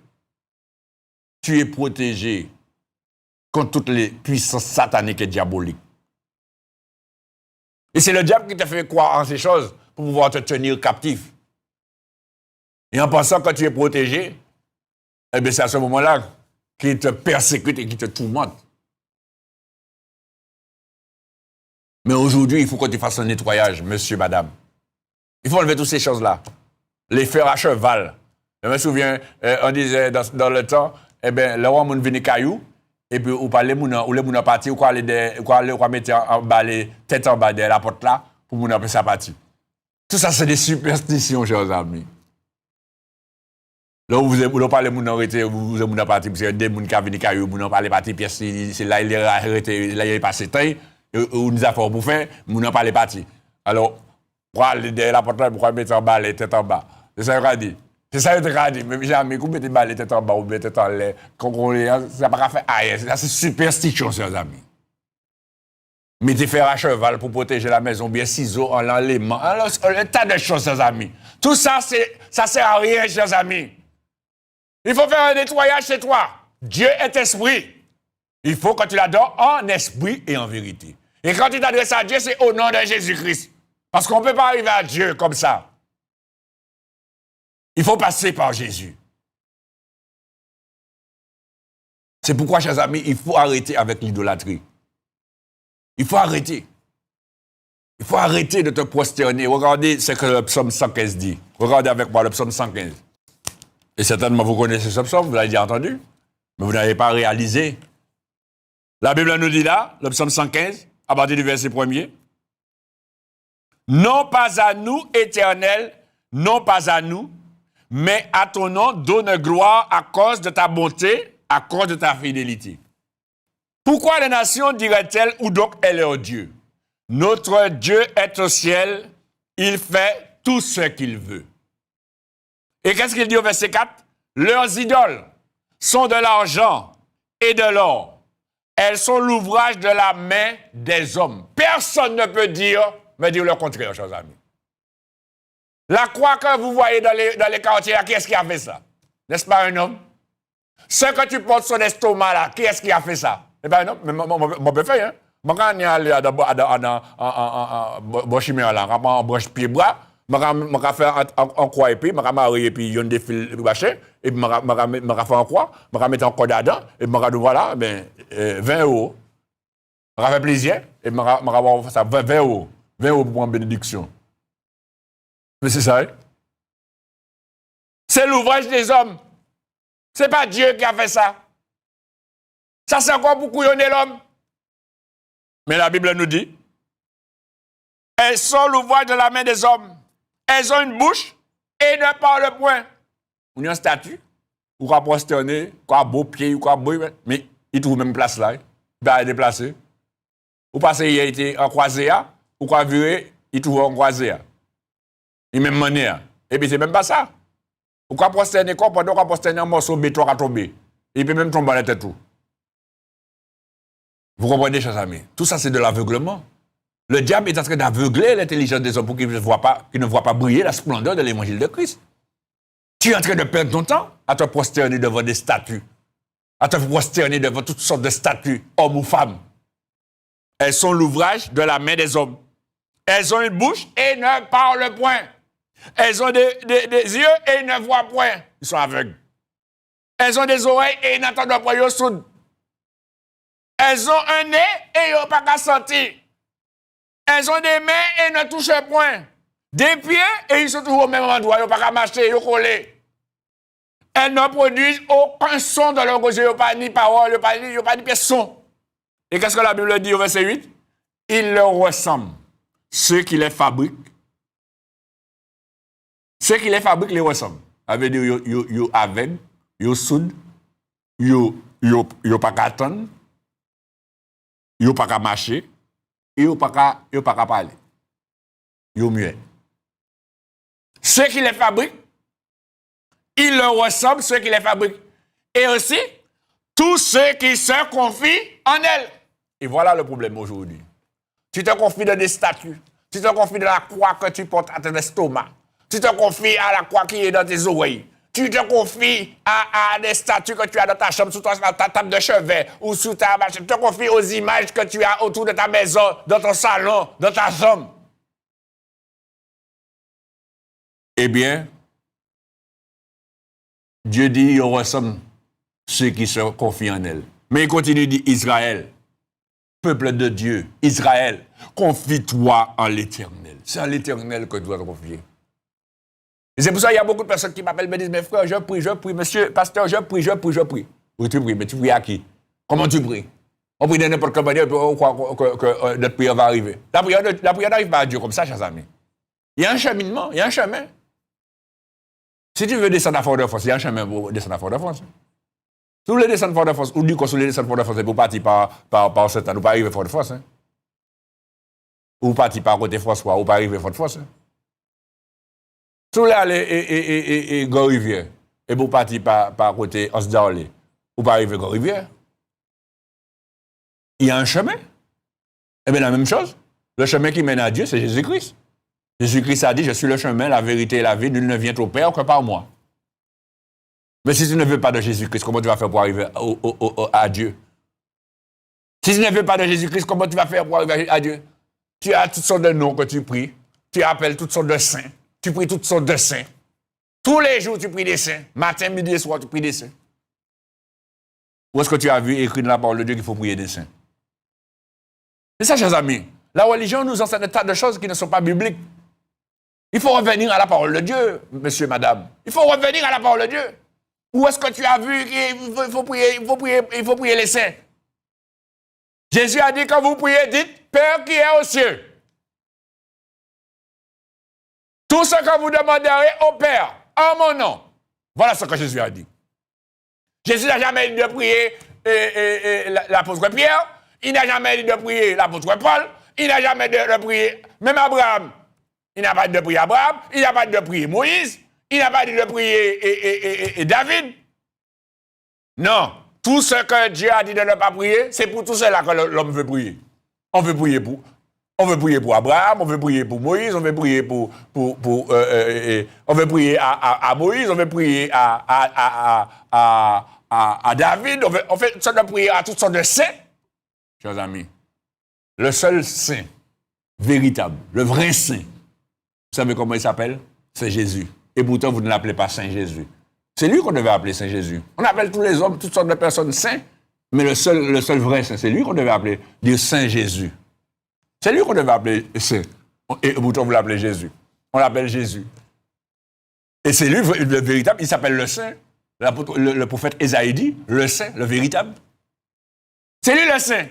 tu es protégé contre toutes les puissances sataniques et diaboliques. Et c'est le diable qui te fait croire en ces choses pour pouvoir te tenir captif. Et en pensant que tu es protégé, eh bien c'est à ce moment-là qu'il te persécute et qu'il te tourmente. Mais aujourd'hui, il faut que tu fasses un nettoyage, monsieur, madame. Il faut enlever toutes ces choses-là. Les faire à cheval. Je me souviens, on disait dans le temps, eh bien, le roi moun vini caillou, et puis ou parler moun ou les moun parti ou quoi mettre en bas les têtes en bas de la porte là pour moun appeler sa partie. Tout ça c'est des superstitions, chers amis. Là où vous parlez moun arrêté, vous moun parti parce que des moun qui vini caillou, moun parler parti pièce c'est là il est arrêté, là il est passé temps ou nous a fait pour faire, moun parler parti. Alors pour aller de la porte là pour mettre en bas les têtes en bas. C'est ça qu'on dit. C'est ça que je dis, mais jamais, vous mettez les têtes en bas ou les têtes en l'air, ça n'a pas fait aïe, c'est superstition, chers amis. Mettez fer à cheval pour protéger la maison, bien ciseaux en l'enlèvement, un tas de choses, chers amis. Tout ça, ça sert à rien, chers amis. Il faut faire un nettoyage chez toi. Dieu est esprit. Il faut que tu l'adores en esprit et en vérité. Et quand tu t'adresses à Dieu, c'est au nom de Jésus-Christ. Parce qu'on ne peut pas arriver à Dieu comme ça. Il faut passer par Jésus. C'est pourquoi, chers amis, il faut arrêter avec l'idolâtrie. Il faut arrêter. Il faut arrêter de te prosterner. Regardez ce que le psaume 115 dit. Regardez avec moi le psaume 115. Et certainement, vous connaissez ce psaume, vous l'avez déjà entendu, mais vous n'avez pas réalisé. La Bible nous dit là, le psaume 115, à partir du verset 1er, « Non pas à nous, Éternel, non pas à nous, mais à ton nom donne gloire à cause de ta bonté, à cause de ta fidélité. Pourquoi les nations diraient-elles où donc est leur Dieu? Notre Dieu est au ciel, il fait tout ce qu'il veut. » Et qu'est-ce qu'il dit au verset 4? Leurs idoles sont de l'argent et de l'or. Elles sont l'ouvrage de la main des hommes. Personne ne peut dire le contraire, chers amis. La croix que vous voyez dans les quartiers, qui est-ce qui a fait ça? N'est-ce pas un homme? Ce que tu portes sur l'estomac là, qui est-ce qui a fait ça? Eh bien non, mais moi je fais, hein. Moi quand on est allé dans chimère là, en broche pied bras, Je faire en croix et puis, je marier et puis il y a des fils bâchés, et puis je faire en croix, je mettre en croix dedans, et puis je voilà, ben, 20 euros. Je faire plaisir, et je faire ça 20 euros. 20 euros pour une bénédiction. Mais c'est ça, hein? C'est l'ouvrage des hommes. Ce n'est pas Dieu qui a fait ça. Ça, c'est encore pour couillonner l'homme. Mais la Bible nous dit, elles sont l'ouvrage de la main des hommes. Elles ont une bouche et ne parlent point. On a un statut, ou quoi prosterner, quoi beau pied, ou quoi beau, mais il trouve même place là. Il va déplacer. Ou passer, il a été en croisé, ou quoi virer, il trouve en croisé. Il même monnaie. Et puis c'est même pas ça. Ou quoi prosterner, quoi, pendant qu'on prosterner un morceau de béton à tomber. Il peut même tomber dans la tête tout. Vous comprenez, chers amis? Tout ça, c'est de l'aveuglement. Le diable est en train d'aveugler l'intelligence des hommes pour qu'ils ne voient pas briller la splendeur de l'évangile de Christ. Tu es en train de perdre ton temps à te prosterner devant des statues, à te prosterner devant toutes sortes de statues, hommes ou femmes. Elles sont l'ouvrage de la main des hommes. Elles ont une bouche et ne parlent point. Elles ont des yeux et ne voient point. Ils sont aveugles. Elles ont des oreilles et ils n'entendent pas, ils sont sourds. Elles ont un nez et ils n'ont pas qu'à sentir. Elles ont des mains et ne touchent point. Des pieds et ils sont toujours au même endroit. Ils n'ont pas qu'à marcher, ils sont collés. Elles ne produisent aucun son dans leur gauche. Ils n'ont pas ni parole, ils n'ont pas ni pièce son. Et qu'est-ce que la Bible dit au verset 8? Ils leur ressemblent. Ceux qui les fabriquent. Ceux qui les fabriquent les ressemblent. Ça veut dire ils aveugles, ils sourds, ils pas qu'à attendre, ils pas qu'à marcher. Ils n'ont pas qu'à parler. Ils sont muets. Ceux qui les fabriquent, ils leur ressemblent, ceux qui les fabriquent. Et aussi, tous ceux qui se confient en elles. Et voilà le problème aujourd'hui. Tu te confies dans des statues. Tu te confies dans la croix que tu portes à ton estomac. Tu te confies à la croix qui est dans tes oreilles. Tu te confies à des statues que tu as dans ta chambre, sur ta table de chevet, ou sous ta machine. Tu te confies aux images que tu as autour de ta maison, dans ton salon, dans ta chambre. Eh bien, Dieu dit, il ressemble ceux qui se confient en elle. Mais il continue de dire, Israël, peuple de Dieu, Israël, confie-toi en l'Éternel. C'est en l'Éternel que tu dois te confier. Et c'est pour ça qu'il y a beaucoup de personnes qui m'appellent et me disent, mais frère, je prie, monsieur, pasteur, je prie. Oui, tu pries, mais tu pries à qui? Comment tu pries? On prie de n'importe quelle manière, on croit que notre prière va arriver. La prière n'arrive pas à Dieu comme ça, chers amis. Il y a un cheminement, il y a un chemin. Si tu veux descendre à Fort-de-France, il y a un chemin pour descendre à Fort-de-France. Si vous voulez descendre à Fort-de-France, ou du coup, si vous voulez descendre à Fort-de-France, c'est pour partir par cette année, ou pas arriver à Fort-de-France. Hein? Ou partir par côté François, ou pas arriver à Fort-de-France. Hein? Si vous voulez aller et Gros-Rivière, et vous partez par côté Osdarlé, ou pas arriver à Gros-Rivière, il y a un chemin. Eh bien, la même chose. Le chemin qui mène à Dieu, c'est Jésus-Christ. Jésus-Christ a dit, je suis le chemin, la vérité et la vie, nul ne vient au Père que par moi. Mais si tu ne veux pas de Jésus-Christ, comment tu vas faire pour arriver à Dieu? Si tu ne veux pas de Jésus-Christ, comment tu vas faire pour arriver à Dieu? Tu as toutes sortes de noms que tu pries. Tu appelles toutes sortes de saints. Tu pries toutes sortes de saints. Tous les jours, tu pries des saints. Matin, midi et soir, tu pries des saints. Où est-ce que tu as vu écrit dans la parole de Dieu qu'il faut prier des saints? C'est ça, chers amis. La religion nous enseigne des tas de choses qui ne sont pas bibliques. Il faut revenir à la parole de Dieu, monsieur, madame. Il faut revenir à la parole de Dieu. Où est-ce que tu as vu qu'il faut prier les saints? Jésus a dit, quand vous priez, dites, Père qui est aux cieux. Tout ce que vous demanderez au Père, en mon nom. Voilà ce que Jésus a dit. Jésus n'a jamais dit de prier l'apôtre Pierre. Il n'a jamais dit de prier l'apôtre Paul. Il n'a jamais dit de prier même Abraham. Il n'a pas dit de prier Abraham. Il n'a pas dit de prier Moïse. Il n'a pas dit de prier David. Non. Tout ce que Dieu a dit de ne pas prier, c'est pour tout cela que l'homme veut prier. On veut prier pour Abraham, on veut prier pour Moïse, on veut prier on veut prier à Moïse, on veut prier à David, on fait toutes sortes de prières à toutes sortes de saints. Chers amis, le seul saint véritable, le vrai saint, Vous savez comment il s'appelle? C'est Jésus. Et pourtant, vous ne l'appelez pas Saint Jésus. C'est lui qu'on devait appeler Saint Jésus. On appelle tous les hommes, toutes sortes de personnes saints, mais le seul vrai saint, c'est lui qu'on devait appeler dire Saint Jésus. C'est lui qu'on devait appeler Saint. Et pourtant, vous l'appelez Jésus. On l'appelle Jésus. Et c'est lui le véritable, il s'appelle le Saint. Le prophète Ésaïe dit, le Saint, le véritable. C'est lui le Saint.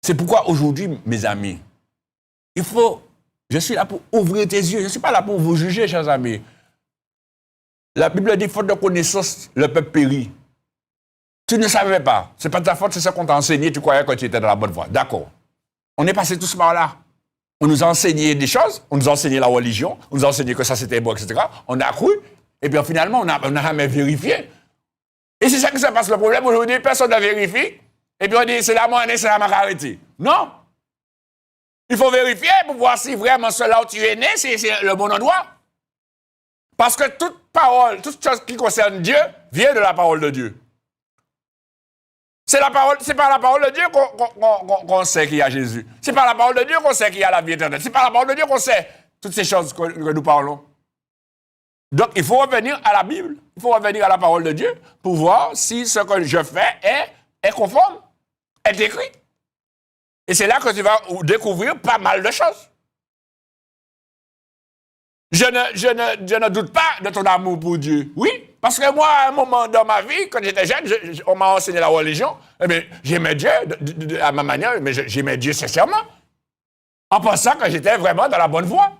C'est pourquoi aujourd'hui, mes amis, je suis là pour ouvrir tes yeux. Je ne suis pas là pour vous juger, chers amis. La Bible dit, faute de connaissance, le peuple périt. Tu ne savais pas. Ce n'est pas de ta faute, c'est ça qu'on t'a enseigné, tu croyais que tu étais dans la bonne voie. D'accord. On est passé tous par là. On nous a enseigné des choses, on nous a enseigné la religion, on nous a enseigné que ça c'était bon, etc. On a cru, et puis finalement, on n'a jamais vérifié. Et c'est ça qui se passe le problème aujourd'hui, personne ne vérifie, et puis on dit c'est la monnaie, c'est la macarité. Non! Il faut vérifier pour voir si vraiment cela où tu es né, c'est le bon endroit. Parce que toute parole, toute chose qui concerne Dieu, vient de la parole de Dieu. C'est par la parole de Dieu qu'on sait qu'il y a Jésus. C'est par la parole de Dieu qu'on sait qu'il y a la vie éternelle. C'est par la parole de Dieu qu'on sait toutes ces choses que nous parlons. Donc, il faut revenir à la Bible. Il faut revenir à la parole de Dieu pour voir si ce que je fais est conforme, est écrit. Et c'est là que tu vas découvrir pas mal de choses. Je ne doute pas de ton amour pour Dieu. Oui, parce que moi, à un moment dans ma vie, quand j'étais jeune, on m'a enseigné la religion. Eh bien, j'aimais Dieu à ma manière, mais j'aimais Dieu sincèrement. En pensant que j'étais vraiment dans la bonne voie.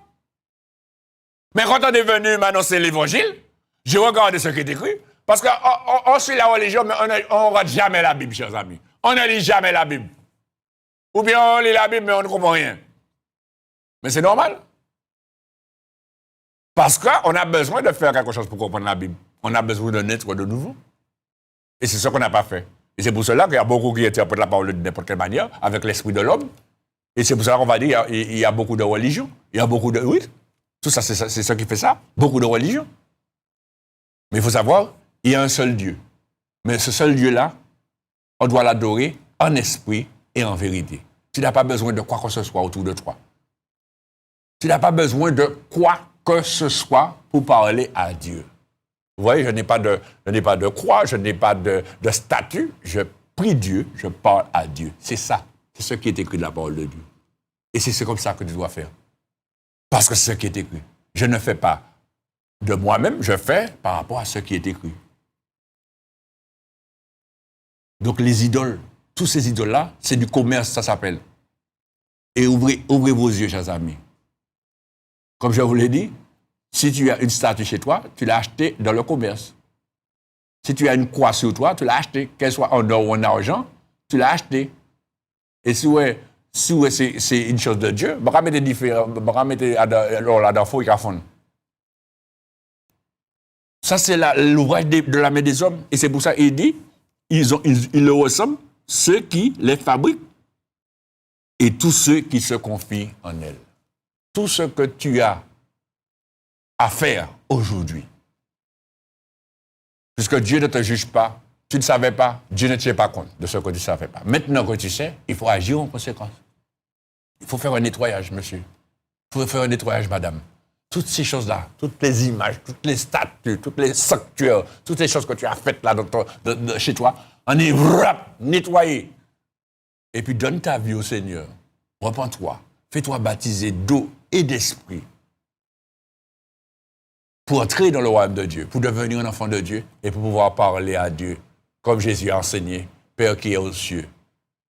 Mais quand on est venu m'annoncer l'évangile, j'ai regardé ce qui est écrit. Parce qu'on suit la religion, mais on ne rate jamais la Bible, chers amis. On ne lit jamais la Bible. Ou bien on lit la Bible, mais on ne comprend rien. Mais c'est normal. Parce qu'on a besoin de faire quelque chose pour comprendre la Bible. On a besoin de naître de nouveau. Et c'est ce qu'on n'a pas fait. Et c'est pour cela qu'il y a beaucoup qui interprètent la parole de n'importe quelle manière, avec l'esprit de l'homme. Et c'est pour cela qu'on va dire qu'il y a beaucoup de religions. Il y a beaucoup de... Oui, tout ça, c'est ce qui fait ça. Beaucoup de religions. Mais il faut savoir, il y a un seul Dieu. Mais ce seul Dieu-là, on doit l'adorer en esprit et en vérité. Tu n'as pas besoin de quoi que ce soit autour de toi. Tu n'as pas besoin de quoi que ce soit pour parler à Dieu. Vous voyez, je n'ai pas de croix, je n'ai pas de statut. Je prie Dieu, je parle à Dieu. C'est ça. C'est ce qui est écrit de la parole de Dieu. Et c'est comme ça que tu dois faire. Parce que c'est ce qui est écrit. Je ne fais pas de moi-même, je fais par rapport à ce qui est écrit. Donc les idoles, tous ces idoles-là, c'est du commerce, ça s'appelle. Et ouvrez vos yeux, chers amis. Comme je vous l'ai dit, si tu as une statue chez toi, tu l'as achetée dans le commerce. Si tu as une croix sur toi, tu l'as achetée. Qu'elle soit en or ou en argent, tu l'as achetée. Et si c'est une chose de Dieu, on va mettre différents, on va mettre là-dedans, faux et cafon. Ça, c'est l'ouvrage de la main des hommes. Et c'est pour ça qu'il dit, ils le ressemblent, ceux qui les fabriquent et tous ceux qui se confient en elles. Tout ce que tu as à faire aujourd'hui. Puisque Dieu ne te juge pas, tu ne savais pas, Dieu ne tient pas compte de ce que tu ne savais pas. Maintenant que tu sais, il faut agir en conséquence. Il faut faire un nettoyage, monsieur. Il faut faire un nettoyage, madame. Toutes ces choses-là, toutes les images, toutes les statues, toutes les sanctuaires, toutes les choses que tu as faites là chez toi, on est nettoyé. Et puis donne ta vie au Seigneur. Repends-toi. Fais-toi baptiser d'eau et d'esprit pour entrer dans le royaume de Dieu, pour devenir un enfant de Dieu et pour pouvoir parler à Dieu, comme Jésus a enseigné, Père qui est aux cieux,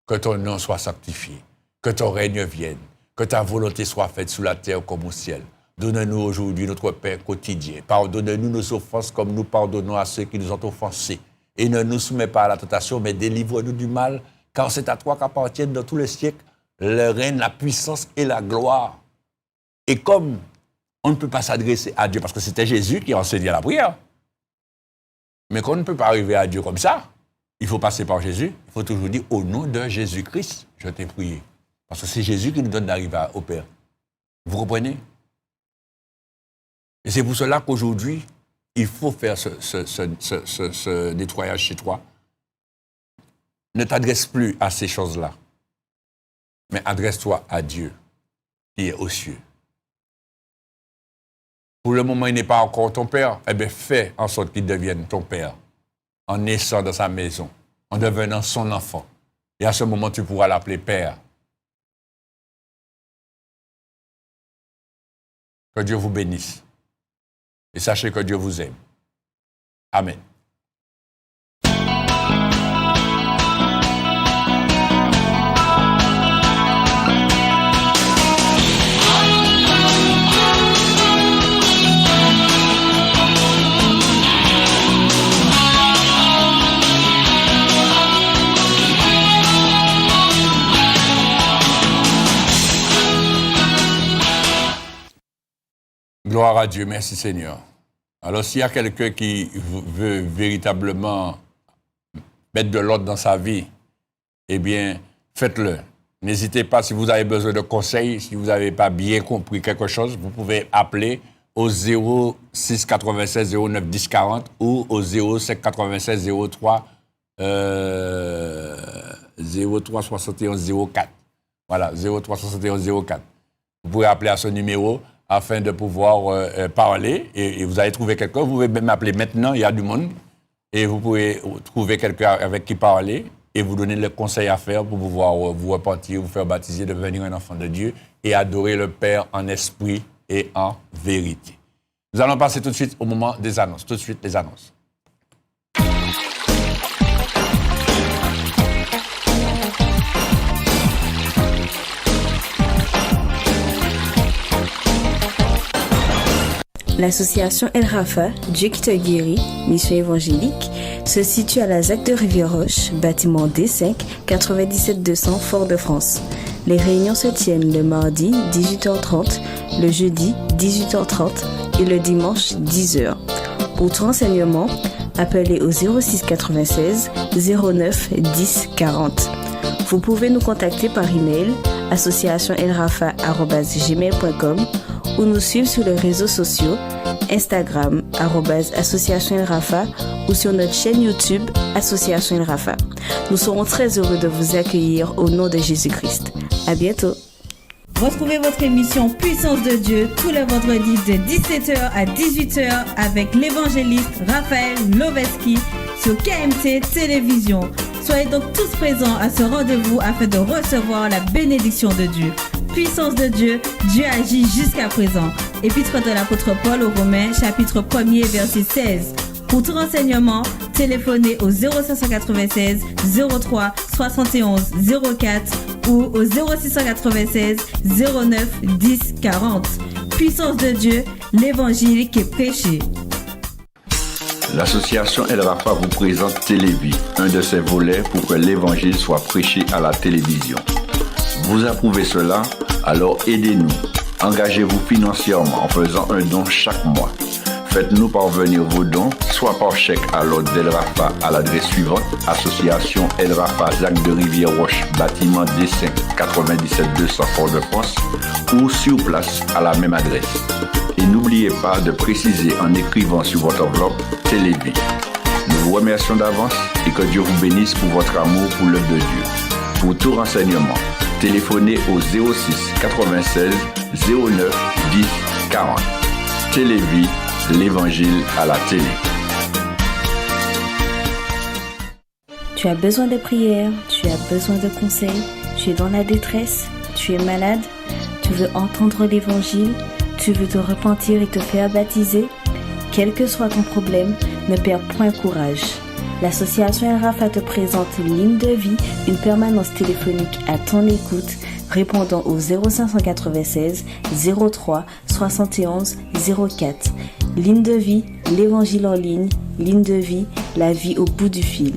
que ton nom soit sanctifié, que ton règne vienne, que ta volonté soit faite sous la terre comme au ciel. Donne-nous aujourd'hui notre pain quotidien. Pardonne-nous nos offenses comme nous pardonnons à ceux qui nous ont offensés. Et ne nous soumets pas à la tentation, mais délivre-nous du mal, car c'est à toi qu'appartiennent dans tous les siècles le règne, la puissance et la gloire. Et comme on ne peut pas s'adresser à Dieu, parce que c'était Jésus qui enseignait la prière, mais qu'on ne peut pas arriver à Dieu comme ça, il faut passer par Jésus, il faut toujours dire au nom de Jésus-Christ, je t'ai prié. Parce que c'est Jésus qui nous donne d'arriver au Père. Vous comprenez? Et c'est pour cela qu'aujourd'hui, il faut faire ce nettoyage chez toi. Ne t'adresse plus à ces choses-là. mais adresse-toi à Dieu qui est aux cieux. Pour le moment, il n'est pas encore ton père, eh bien, fais en sorte qu'il devienne ton père en naissant dans sa maison, en devenant son enfant. Et à ce moment, tu pourras l'appeler père. Que Dieu vous bénisse. Et sachez que Dieu vous aime. Amen. Gloire à Dieu, merci Seigneur. Alors s'il y a quelqu'un qui veut véritablement mettre de l'ordre dans sa vie, eh bien, faites-le. N'hésitez pas, si vous avez besoin de conseils, si vous n'avez pas bien compris quelque chose, vous pouvez appeler au 06 96 09 10 40 ou au 05 96 03 71 04. Voilà, 03 71 04. Vous pouvez appeler à ce numéro afin de pouvoir parler et vous allez trouver quelqu'un. Vous pouvez même appeler maintenant, il y a du monde, et vous pouvez trouver quelqu'un avec qui parler et vous donner le conseil à faire pour pouvoir vous repentir, vous faire baptiser, devenir un enfant de Dieu et adorer le Père en esprit et en vérité. Nous allons passer tout de suite au moment des annonces. Tout de suite, les annonces. L'association El Rafa, Dieu qui te guérit, mission évangélique, se situe à la ZAC de Rivière-Roche, bâtiment D5, 97 200 Fort-de-France. Les réunions se tiennent le mardi 18h30, le jeudi 18h30 et le dimanche 10h. Pour tout renseignement, appelez au 06 96 09 10 40. Vous pouvez nous contacter par email associationelrafa@gmail.com ou nous suivre sur les réseaux sociaux Instagram @Association El Rafa ou sur notre chaîne YouTube Association El Rafa. Nous serons très heureux de vous accueillir au nom de Jésus-Christ. À bientôt. Retrouvez votre émission Puissance de Dieu tous les vendredis de 17h à 18h avec l'évangéliste Raphaël Loveski sur KMT Télévision. Soyez donc tous présents à ce rendez-vous afin de recevoir la bénédiction de Dieu. Puissance de Dieu, Dieu agit jusqu'à présent. Épître de l'apôtre Paul aux Romains, chapitre 1er, verset 16. Pour tout renseignement, téléphonez au 0596 03 71 04 ou au 0696 09 10 40. Puissance de Dieu, l'évangile qui est prêché. L'association El Rafa vous présente Télévie, un de ses volets pour que l'évangile soit prêché à la télévision. Vous approuvez cela? Alors aidez-nous. Engagez-vous financièrement en faisant un don chaque mois. Faites-nous parvenir vos dons, soit par chèque à l'ordre d'El Rafa à l'adresse suivante, Association El Rafa, ZAC de Rivière-Roche, bâtiment D5, 97 200 Fort-de-France, ou sur place à la même adresse. Et n'oubliez pas de préciser en écrivant sur votre enveloppe Télévie. Nous vous remercions d'avance et que Dieu vous bénisse pour votre amour pour l'œuvre de Dieu. Pour tout renseignement, téléphonez au 06 96 09 10 40. Télévie, l'évangile à la télé. Tu as besoin de prière, tu as besoin de conseils, tu es dans la détresse, tu es malade, tu veux entendre l'évangile, tu veux te repentir et te faire baptiser. Quel que soit ton problème, ne perds point courage. L'association El Rafa te présente une ligne de vie, une permanence téléphonique à ton écoute, répondant au 0596 03 71 04. Ligne de vie, l'évangile en ligne, ligne de vie, la vie au bout du fil.